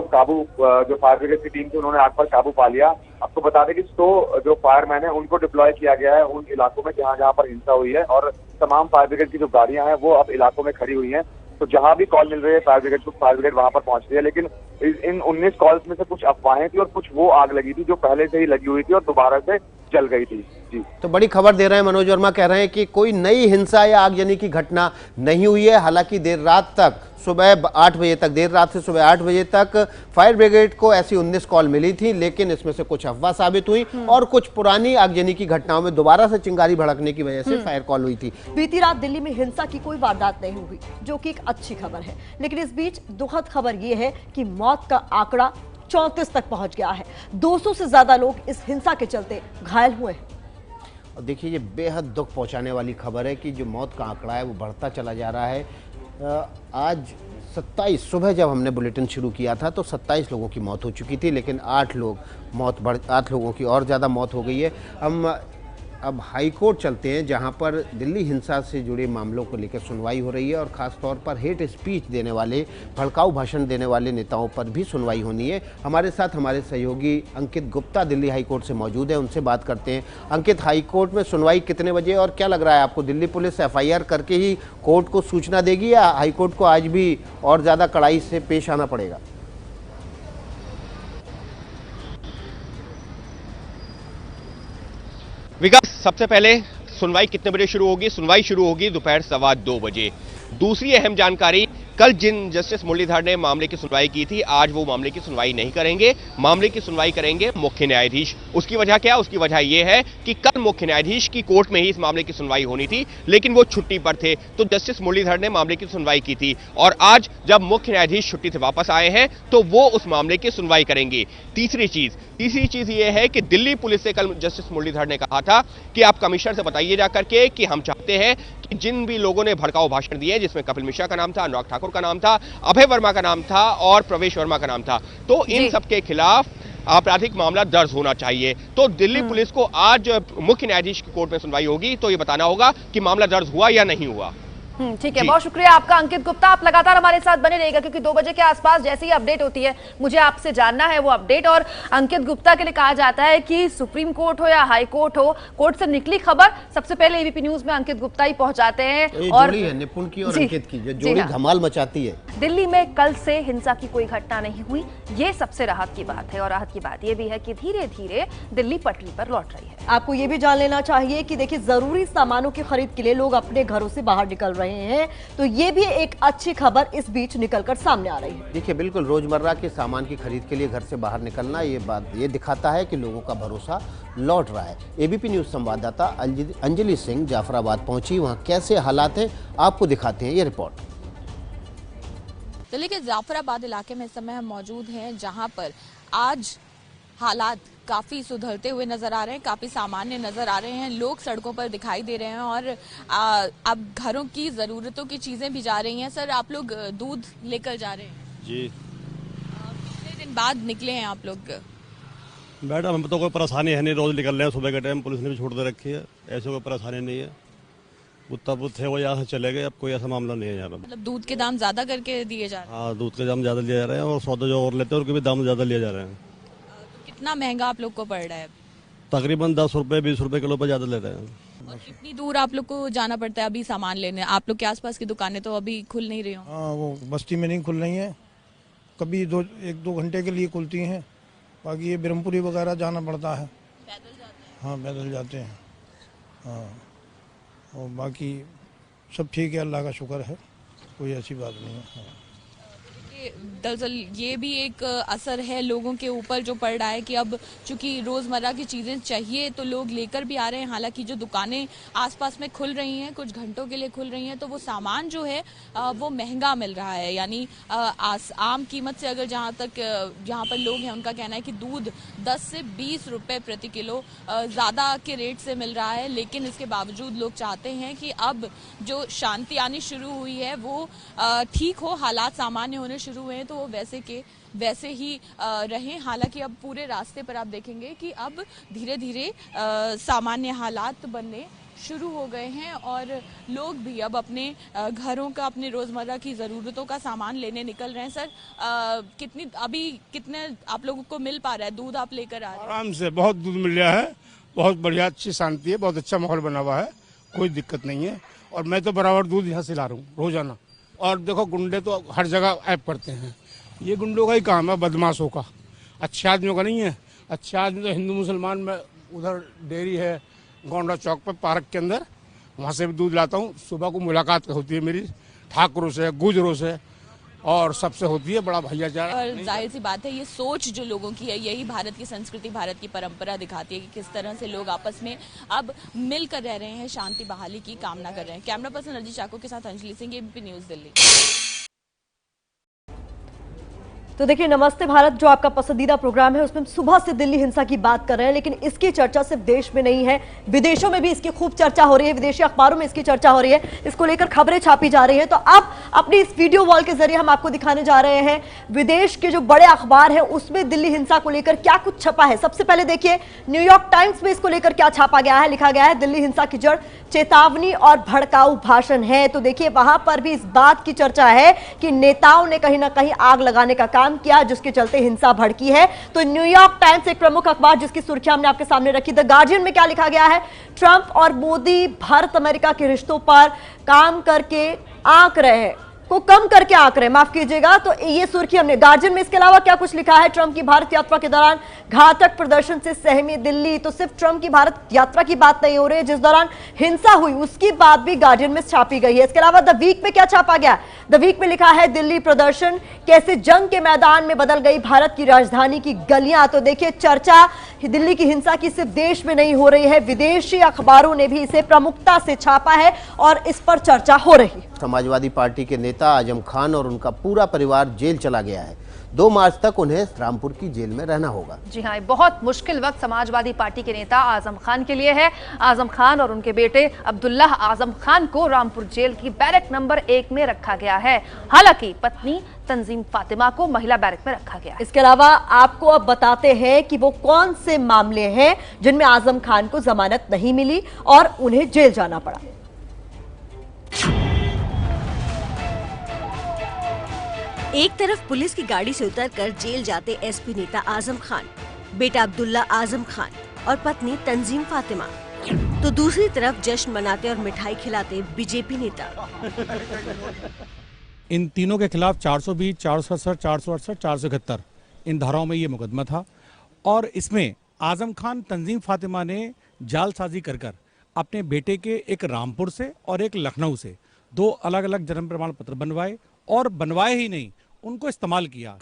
फायर ब्रिगेड की टीम थी उन्होंने आग पर काबू पा लिया। आपको बता दें कि 100 जो फायरमैन है उनको डिप्लॉय किया गया है उन इलाकों में जहां पर हिंसा हुई है, और तमाम फायर ब्रिगेड की जो गाड़ियां हैं वो अब इलाकों में खड़ी हुई हैं। तो जहां भी कॉल मिल रही है फायर ब्रिगेड वहां पर पहुंच रही है। लेकिन इन 19 कॉल्स में से कुछ अफवाहें थी और कुछ वो आग लगी थी जो पहले से ही लगी हुई थी और दोबारा से जल गई थी। जी, तो बड़ी खबर दे रहे हैं मनोज वर्मा, कह रहे हैं कि कोई नई हिंसा या आगजनी की घटना नहीं हुई है। हालांकि देर रात तक सुबह 8 बजे तक, देर रात से सुबह 8 बजे तक फायर ब्रिगेड को ऐसी 19 कॉल मिली थी, लेकिन इसमें से कुछ अफवाह साबित हुई और कुछ पुरानी आगजनी की घटनाओं में दोबारा से चिंगारी भड़कने की वजह से फायर कॉल हुई थी। बीती रात दिल्ली में हिंसा की कोई वारदात नहीं हुई, जो कि एक अच्छी खबर है। लेकिन इस बीच दुखद खबर यह है कि मौत का आंकड़ा 34 तक पहुंच गया है। 200 से ज्यादा लोग इस हिंसा के चलते घायल हुए हैं। और देखिए, ये बेहद दुख पहुंचाने वाली खबर है कि जो मौत का आंकड़ा है वो बढ़ता चला जा रहा है। आज 27 सुबह जब हमने बुलेटिन शुरू किया था तो 27 लोगों की मौत हो चुकी थी, लेकिन 8 लोगों की और ज़्यादा मौत हो गई है। हम अब हाई कोर्ट चलते हैं, जहां पर दिल्ली हिंसा से जुड़े मामलों को लेकर सुनवाई हो रही है और ख़ास तौर पर हेट स्पीच देने वाले, भड़काऊ भाषण देने वाले नेताओं पर भी सुनवाई होनी है। हमारे साथ हमारे सहयोगी अंकित गुप्ता दिल्ली हाई कोर्ट से मौजूद है, उनसे बात करते हैं। अंकित, हाई कोर्ट में सुनवाई कितने बजे और क्या लग रहा है आपको, दिल्ली पुलिस FIR करके ही कोर्ट को सूचना देगी या हाई कोर्ट को आज भी और ज़्यादा कड़ाई से पेश आना पड़ेगा? विकास, सबसे पहले सुनवाई कितने बजे शुरू होगी? सुनवाई शुरू होगी दोपहर 2:15 बजे। दूसरी अहम जानकारी, कल जिन जस्टिस मुरलीधर ने मामले की सुनवाई की थी, आज वो मामले की सुनवाई नहीं करेंगे। मामले की सुनवाई करेंगे मुख्य न्यायाधीश। उसकी वजह क्या? उसकी वजह यह है कि कल मुख्य न्यायाधीश की कोर्ट में ही इस मामले की सुनवाई होनी थी, लेकिन वो छुट्टी पर थे, तो जस्टिस मुरलीधर ने मामले की सुनवाई की थी। और आज जब मुख्य न्यायाधीश छुट्टी से वापस आए हैं तो वो उस मामले की सुनवाई करेंगे। तीसरी चीज ये है कि दिल्ली पुलिस से कल जस्टिस मुरलीधर ने कहा था कि आप कमिश्नर से बताइए जाकर के कि हम चाहते हैं कि जिन भी लोगों ने भड़काऊ भाषण दिए, जिसमें कपिल मिश्रा का नाम था, अनुराग ठाकुर का नाम था, अभय वर्मा का नाम था और प्रवेश वर्मा का नाम था, तो इन सबके खिलाफ आपराधिक मामला दर्ज होना चाहिए। तो दिल्ली पुलिस को आज मुख्य न्यायाधीश की कोर्ट में सुनवाई होगी तो ये बताना होगा कि मामला दर्ज हुआ या नहीं हुआ। ठीक है, बहुत शुक्रिया आपका अंकित गुप्ता। आप लगातार हमारे साथ बने रहिएगा क्योंकि 2 बजे के आसपास जैसे ही अपडेट होती है मुझे आपसे जानना है वो अपडेट। और अंकित गुप्ता के लिए कहा जाता है कि सुप्रीम कोर्ट हो या हाई कोर्ट हो, कोर्ट से निकली खबर सबसे पहले एबीपी न्यूज में अंकित गुप्ता ही पहुंचाते हैं। और निपुण की और अंकित की जो जोड़ी धमाल मचाती है। दिल्ली में कल से हिंसा की कोई घटना नहीं हुई, ये सबसे राहत की बात है। और राहत की बात यह भी है कि धीरे धीरे दिल्ली पटरी पर लौट रही है। आपको ये भी जान लेना चाहिए कि देखिए, जरूरी सामानों की खरीद के लिए लोग अपने घरों से बाहर निकल रहे हैं, तो ये भी एक अच्छी खबर इस बीच निकलकर सामने आ रही है। देखिए, बिल्कुल रोजमर्रा के सामान की खरीद के लिए घर से बाहर निकलना, ये दिखाता है कि लोगों का भरोसा लौट रहा है। एबीपी न्यूज संवाददाता अंजलि सिंह जाफराबाद पहुंची, वहां कैसे हालात हैं आपको दिखाते हैं ये रिपोर्ट। दिल्ली के जाफराबाद इलाके में इस समय हम मौजूद हैं, जहां पर आज हालात काफी सुधरते हुए नजर आ रहे हैं, काफी सामान्य नजर आ रहे हैं। लोग सड़कों पर दिखाई दे रहे हैं और अब घरों की जरूरतों की चीजें भी जा रही हैं। सर, आप लोग दूध लेकर जा रहे हैं जी? कितने दिन बाद निकले हैं आप लोग? मैडम, हम तो कोई परेशानी है नहीं, रोज निकल रहे हैं सुबह के टाइम, पुलिस ने भी छूट दे रखी है, ऐसे कोई परेशानी नहीं है। बुत्तापुर थे वो यहाँ से चले गए, अब कोई ऐसा मामला नहीं है यहाँ पर। मतलब दूध के दाम ज्यादा करके दिए जा रहे हैं? हाँ, दूध के दाम ज्यादा लिए जा रहे हैं और सौदे जो और लेते हैं उनके भी दाम ज्यादा लिए जा रहे हैं। कितना महंगा आप लोग को पड़ रहा है? तकरीबन 10 रुपए 20 रुपए किलो पर ज्यादा ले रहे हैं। और कितनी दूर आप लोग को जाना पड़ता है अभी सामान लेने? आप लोग के आसपास की दुकानें तो अभी खुल नहीं रही हो? हाँ, वो बस्ती में नहीं खुल रही है, कभी 1-2 घंटे के लिए खुलती हैं, बाकी ये ब्रह्मपुरी वगैरह जाना पड़ता है। पैदल जाते हैं? हाँ, पैदल जाते हैं। हाँ, और बाकी सब ठीक है, अल्लाह का शुक्र है, कोई ऐसी बात नहीं है। दरअसल ये भी एक असर है लोगों के ऊपर जो पड़ रहा है कि अब चूंकि रोजमर्रा की चीजें चाहिए तो लोग लेकर भी आ रहे हैं। हालांकि जो दुकानें आसपास में खुल रही हैं, कुछ घंटों के लिए खुल रही हैं, तो वो सामान जो है वो महंगा मिल रहा है। यानी आम कीमत से अगर जहां पर लोग हैं उनका कहना है कि दूध 10 से 20 रुपए प्रति किलो ज्यादा के रेट से मिल रहा है। लेकिन इसके बावजूद लोग चाहते हैं कि अब जो शांति आनी शुरू हुई है वो ठीक हो, हालात सामान्य होने शुरू हुए हैं तो वो वैसे ही रहें। हालांकि अब पूरे रास्ते पर आप देखेंगे कि अब धीरे धीरे सामान्य हालात बनने शुरू हो गए हैं और लोग भी अब अपने घरों का, अपने रोजमर्रा की ज़रूरतों का सामान लेने निकल रहे हैं। सर, कितने आप लोगों को मिल पा रहा है दूध? आप लेकर आ रहे हैं? आराम से बहुत दूध मिल रहा है, बहुत बढ़िया, अच्छी शांति है, बहुत अच्छा माहौल बना हुआ है, कोई दिक्कत नहीं है। और मैं तो बराबर दूध यहाँ से ला रहा हूँ रोजाना। और देखो, गुंडे तो हर जगह ऐप करते हैं, ये गुंडों का ही काम है, बदमाशों का, अच्छे आदमियों का नहीं है। अच्छे आदमी तो हिंदू मुसलमान में, उधर डेयरी है गोंडा चौक पर पार्क के अंदर, वहाँ से भी दूध लाता हूँ। सुबह को मुलाकात होती है मेरी ठाकुरों से, गुजरों से और सबसे होती है, बड़ा भाईचारा। और जाहिर सी बात है ये सोच जो लोगों की है, यही भारत की संस्कृति, भारत की परंपरा दिखाती है कि किस तरह से लोग आपस में अब मिलकर रह रहे हैं, शांति बहाली की कामना कर रहे हैं। कैमरा पर्सन अजीत चाको के साथ अंजलि सिंह, एबीपी न्यूज, दिल्ली। तो देखिए, नमस्ते भारत जो आपका पसंदीदा प्रोग्राम है, उसमें हम सुबह से दिल्ली हिंसा की बात कर रहे हैं, लेकिन इसकी चर्चा सिर्फ देश में नहीं है, विदेशों में भी इसकी खूब चर्चा हो रही है, विदेशी अखबारों में इसकी चर्चा हो रही है, इसको लेकर खबरें छापी जा रही है। तो अब अपनी इस वीडियो वॉल के जरिए हम आपको दिखाने जा रहे हैं विदेश के जो बड़े अखबार हैं उसमें दिल्ली हिंसा को लेकर क्या कुछ छपा है। सबसे पहले देखिए, न्यूयॉर्क टाइम्स में इसको लेकर क्या छापा गया है। लिखा गया है, दिल्ली हिंसा की जड़ चेतावनी और भड़काऊ भाषण है। तो देखिए, वहां पर भी इस बात की चर्चा है कि नेताओं ने कहीं ना कहीं आग लगाने का काम किया, जिसके चलते हिंसा भड़की है। तो न्यूयॉर्क टाइम्स एक प्रमुख अखबार जिसकी सुर्खियां हमने आपके सामने रखी। द गार्जियन में क्या लिखा गया है, ट्रंप और मोदी भारत अमेरिका के रिश्तों पर काम करके आंक रहे हैं, को कम करके आंक रहे, माफ कीजिएगा। तो ये सुर्खी हमने गार्जियन में। इसके अलावा क्या कुछ लिखा है, ट्रंप की भारत यात्रा के दौरान घातक प्रदर्शन से सहमी दिल्ली। तो सिर्फ ट्रंप की भारत यात्रा की बात नहीं हो रही है, जिस दौरान हिंसा हुई उसकी बात भी गार्जियन में छापी गई है। इसके अलावा द वीक में क्या छापा गया, द वीक में लिखा है, दिल्ली प्रदर्शन कैसे जंग के मैदान में बदल गई भारत की राजधानी की गलियां। तो देखिए, चर्चा दिल्ली की हिंसा की सिर्फ देश में नहीं हो रही है, विदेशी अखबारों ने भी इसे प्रमुखता से छापा है और इस पर चर्चा हो रही है। समाजवादी पार्टी के नेता आजम खान और उनका पूरा परिवार जेल चला गया है। 2 मार्च तक उन्हें रामपुर की जेल में रहना होगा। जी हाँ, बहुत मुश्किल वक्त समाजवादी पार्टी के नेता आजम खान के लिए है। आजम खान और उनके बेटे अब्दुल्लाह आजम खान को रामपुर जेल की बैरक नंबर 1 में रखा गया है। हालांकि पत्नी तंजीम फातिमा को महिला बैरक में रखा गया। इसके अलावा आपको अब बताते हैं कि वो कौन से मामले हैं जिनमें आजम खान को जमानत नहीं मिली और उन्हें जेल जाना पड़ा। एक तरफ पुलिस की गाड़ी से उतरकर जेल जाते एसपी नेता आजम खान, बेटा अब्दुल्ला आजम खान और पत्नी तंजीम फातिमा, तो दूसरी तरफ जश्न मनाते और मिठाई खिलाते बीजेपी नेता। इन तीनों के खिलाफ 420, 467, 468, 471 इन धाराओं में ये मुकदमा था और इसमें आजम खान, तंजीम फातिमा ने जालसाजी कर अपने बेटे के एक रामपुर से और एक लखनऊ से 2 अलग अलग जन्म प्रमाण पत्र बनवाए और बनवाए ही नहीं, उनको इस्तेमाल किया।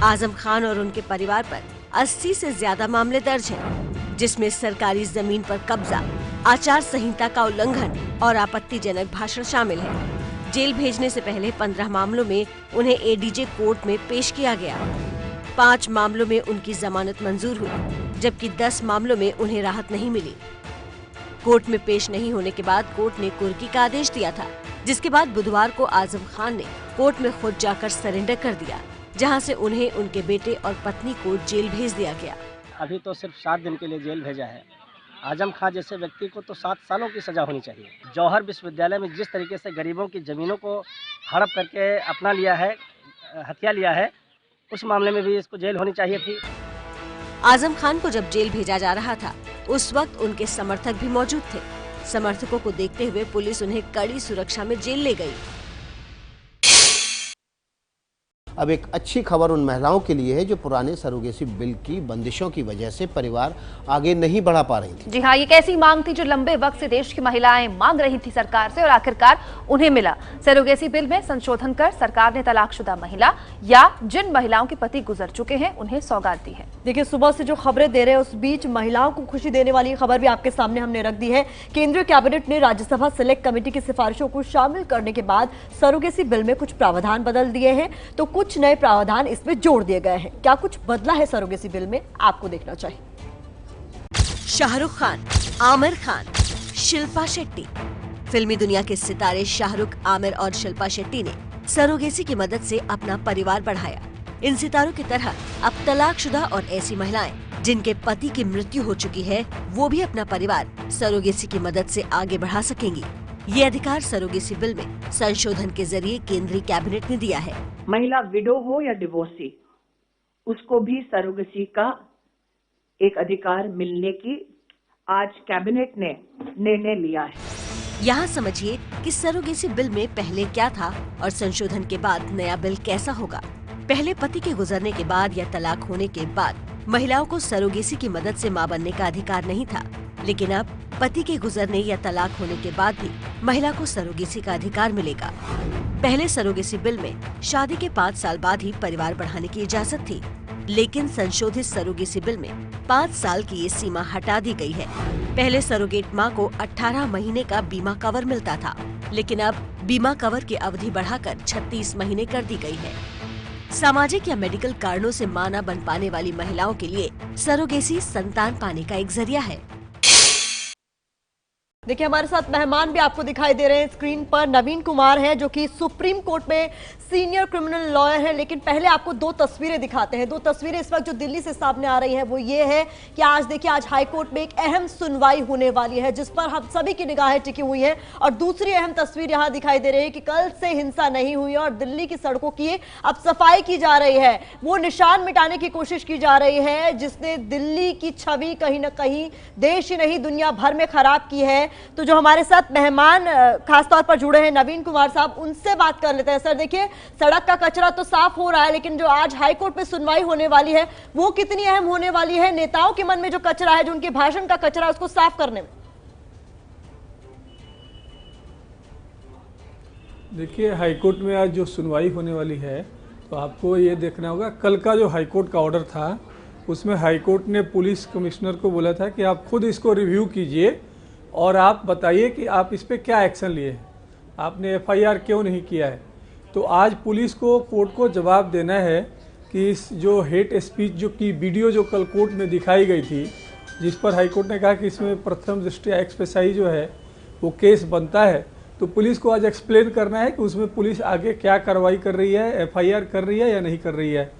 आजम खान और उनके परिवार पर 80 से ज्यादा मामले दर्ज हैं, जिसमें सरकारी जमीन पर कब्जा, आचार संहिता का उल्लंघन और आपत्तिजनक भाषण शामिल है। जेल भेजने से पहले 15 मामलों में उन्हें एडीजे कोर्ट में पेश किया गया। 5 मामलों में उनकी जमानत मंजूर हुई, जबकि 10 मामलों में उन्हें राहत नहीं मिली। कोर्ट में पेश नहीं होने के बाद कोर्ट ने कुर्की का आदेश दिया था, जिसके बाद बुधवार को आजम खान ने कोर्ट में खुद जाकर सरेंडर कर दिया, जहां से उन्हें उनके बेटे और पत्नी को जेल भेज दिया गया। अभी तो सिर्फ 7 दिन के लिए जेल भेजा है। आजम खान जैसे व्यक्ति को तो 7 सालों की सजा होनी चाहिए। जौहर विश्वविद्यालय में जिस तरीके से गरीबों की जमीनों को हड़प करके अपना लिया है, हत्या लिया है, उस मामले में भी इसको जेल होनी चाहिए थी। आजम खान को जब जेल भेजा जा रहा था, उस वक्त उनके समर्थक भी मौजूद थे। समर्थकों को देखते हुए पुलिस उन्हें कड़ी सुरक्षा में जेल ले गई। अब एक अच्छी खबर उन महिलाओं के लिए है जो पुराने सरोगेसी बिल की बंदिशों की वजह से परिवार आगे नहीं बढ़ा पा रही थी। जी हाँ, ये एक ऐसी मांग थी जो लंबे वक्त से देश की महिलाएं मांग रही थी सरकार से और आखिरकार उन्हें मिला। सरोगेसी बिल में संशोधन कर सरकार ने तलाकशुदा महिला या जिन महिलाओं के पति गुजर चुके हैं उन्हें सौगात दी है। देखिए, सुबह से जो खबरें दे रहे हैं उस बीच महिलाओं को खुशी देने वाली खबर भी आपके सामने हमने रख दी है। केंद्रीय कैबिनेट ने राज्यसभा सिलेक्ट कमेटी की सिफारिशों को शामिल करने के बाद सरोगेसी बिल में कुछ प्रावधान बदल दिए हैं, तो कुछ नए प्रावधान इसमें जोड़ दिए गए हैं। क्या कुछ बदला है सरोगेसी बिल में, आपको देखना चाहिए। शाहरुख खान, आमिर खान, शिल्पा शेट्टी। फिल्मी दुनिया के सितारे शाहरुख, आमिर और शिल्पा शेट्टी ने सरोगेसी की मदद से अपना परिवार बढ़ाया। इन सितारों की तरह अब तलाकशुदा और ऐसी महिलाएं जिनके पति की मृत्यु हो चुकी है वो भी अपना परिवार सरोगेसी की मदद से आगे बढ़ा सकेंगी। ये अधिकार सरोगेसी बिल में संशोधन के जरिए केंद्रीय कैबिनेट ने दिया है। महिला विडो हो या डिवोर्सी, उसको भी सरोगेसी का एक अधिकार मिलने की आज कैबिनेट ने निर्णय लिया है। यहाँ समझिए कि सरोगेसी बिल में पहले क्या था और संशोधन के बाद नया बिल कैसा होगा। पहले पति के गुजरने के बाद या तलाक होने के बाद महिलाओं को सरोगेसी की मदद से मां बनने का अधिकार नहीं था, लेकिन अब पति के गुजरने या तलाक होने के बाद भी महिला को सरोगेसी का अधिकार मिलेगा। पहले सरोगेसी बिल में शादी के 5 साल बाद ही परिवार बढ़ाने की इजाजत थी, लेकिन संशोधित सरोगेसी बिल में 5 साल की ये सीमा हटा दी गई है। पहले सरोगेट मां को 18 महीने का बीमा कवर मिलता था, लेकिन अब बीमा कवर की अवधि बढ़ाकर 36 महीने कर दी गई है। सामाजिक या मेडिकल कारणों से मां न बन पाने वाली महिलाओं के लिए सरोगेसी संतान पाने का एक जरिया है। देखिए, हमारे साथ मेहमान भी आपको दिखाई दे रहे हैं स्क्रीन पर। नवीन कुमार हैं जो कि सुप्रीम कोर्ट में सीनियर क्रिमिनल लॉयर हैं, लेकिन पहले आपको 2 तस्वीरें दिखाते हैं। 2 तस्वीरें इस वक्त जो दिल्ली से सामने आ रही हैं वो ये है कि आज देखिए, आज हाईकोर्ट में एक अहम सुनवाई होने वाली है जिस पर हम सभी की निगाहें टिकी हुई हैं। और दूसरी अहम तस्वीर यहाँ दिखाई दे रही है कि कल से हिंसा नहीं हुई और दिल्ली की सड़कों की अब सफाई की जा रही है। वो निशान मिटाने की कोशिश की जा रही है जिसने दिल्ली की छवि कहीं ना कहीं देश ही नहीं दुनिया भर में खराब की है। तो जो हमारे साथ मेहमान खासतौर पर जुड़े हैं नवीन कुमार साहब, उनसे बात कर लेते हैं। सर देखिए, सड़क का कचरा तो साफ हो रहा है, लेकिन जो आज हाईकोर्ट में सुनवाई होने वाली है वो कितनी अहम होने वाली है नेताओं के मन में जो कचरा है, जो उनके भाषण का कचरा है, उसको साफ करने में? देखिए, हाईकोर्ट में आज जो सुनवाई होने वाली है तो आपको ये देखना होगा, कल का जो हाईकोर्ट का ऑर्डर था उसमें हाईकोर्ट ने पुलिस कमिश्नर को बोला था कि आप खुद इसको रिव्यू कीजिए और आप बताइए कि आप इस पर क्या एक्शन लिए हैं, आपने एफआईआर क्यों नहीं किया है। तो आज पुलिस को कोर्ट को जवाब देना है कि इस जो हेट स्पीच जो की वीडियो जो कल कोर्ट में दिखाई गई थी, जिस पर हाईकोर्ट ने कहा कि इसमें प्रथम दृष्टया एक्सपेसाई जो है वो केस बनता है, तो पुलिस को आज एक्सप्लेन करना है कि उसमें पुलिस आगे क्या कार्रवाई कर रही है, एफआईआर कर रही है या नहीं कर रही है।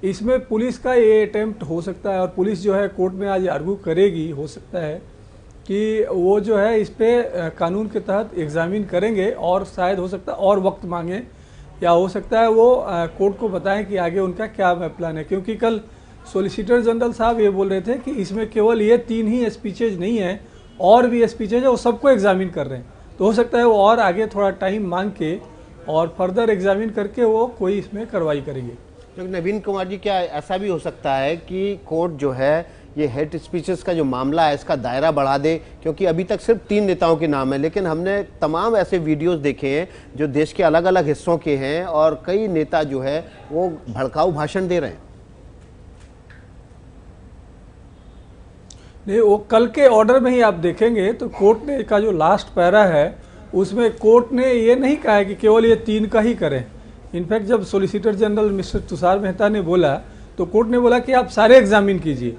इसमें पुलिस का ये अटेम्प्ट हो सकता है और पुलिस जो है कोर्ट में आज आर्गू करेगी, हो सकता है कि वो जो है इस पे कानून के तहत एग्जामिन करेंगे और शायद हो सकता है और वक्त मांगे, या हो सकता है वो कोर्ट को बताएं कि आगे उनका क्या प्लान है। क्योंकि कल सॉलिसिटर जनरल साहब ये बोल रहे थे कि इसमें केवल ये 3 ही स्पीचेज नहीं है, और भी स्पीचेज है, वो सबको एग्जामिन कर रहे हैं। तो हो सकता है वो और आगे थोड़ा टाइम मांग के और फर्दर एग्जामिन करके वो कोई इसमें कार्रवाई करेंगे। तो नवीन कुमार जी, क्या ऐसा भी हो सकता है कि कोर्ट जो है ये हेट स्पीचेस का जो मामला है इसका दायरा बढ़ा दे? क्योंकि अभी तक सिर्फ 3 नेताओं के नाम है, लेकिन हमने तमाम ऐसे वीडियोस देखे हैं जो देश के अलग अलग हिस्सों के हैं और कई नेता जो है वो भड़काऊ भाषण दे रहे हैं। नहीं, वो कल के ऑर्डर में ही आप देखेंगे तो कोर्ट ने का जो लास्ट पैरा है उसमें कोर्ट ने ये नहीं कहा है कि केवल ये 3 का ही करें। इनफैक्ट जब solicitor general mister Tushar Mehta ने बोला तो कोर्ट ने बोला कि आप सारे एग्जामिन कीजिए,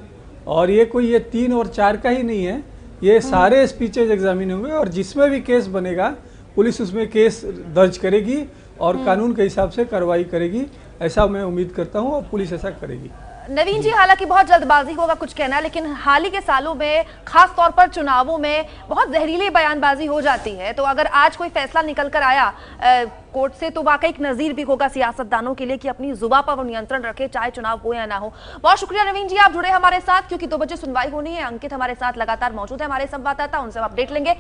और ये कोई ये 3 और 4 का ही नहीं है, ये सारे स्पीचेज एग्जामिन होंगे और जिसमें भी केस बनेगा पुलिस उसमें केस दर्ज करेगी और कानून के हिसाब से कार्रवाई करेगी, ऐसा मैं उम्मीद करता हूँ और पुलिस ऐसा करेगी। नवीन जी, हालांकि बहुत जल्दबाजी होगा कुछ कहना, लेकिन हाल ही के सालों में खास तौर पर चुनावों में बहुत जहरीली बयानबाजी हो जाती है, तो अगर आज कोई फैसला निकल कर आया कोर्ट से तो वाकई एक नजीर भी होगा सियासतदानों के लिए कि अपनी जुबान पर वो नियंत्रण रखे, चाहे चुनाव हो या ना हो। बहुत शुक्रिया नवीन जी, आप जुड़े हमारे साथ, क्योंकि 2 बजे सुनवाई होनी है। अंकित हमारे साथ लगातार मौजूद है, हमारे संवाददाता, उनसे हम अपडेट लेंगे।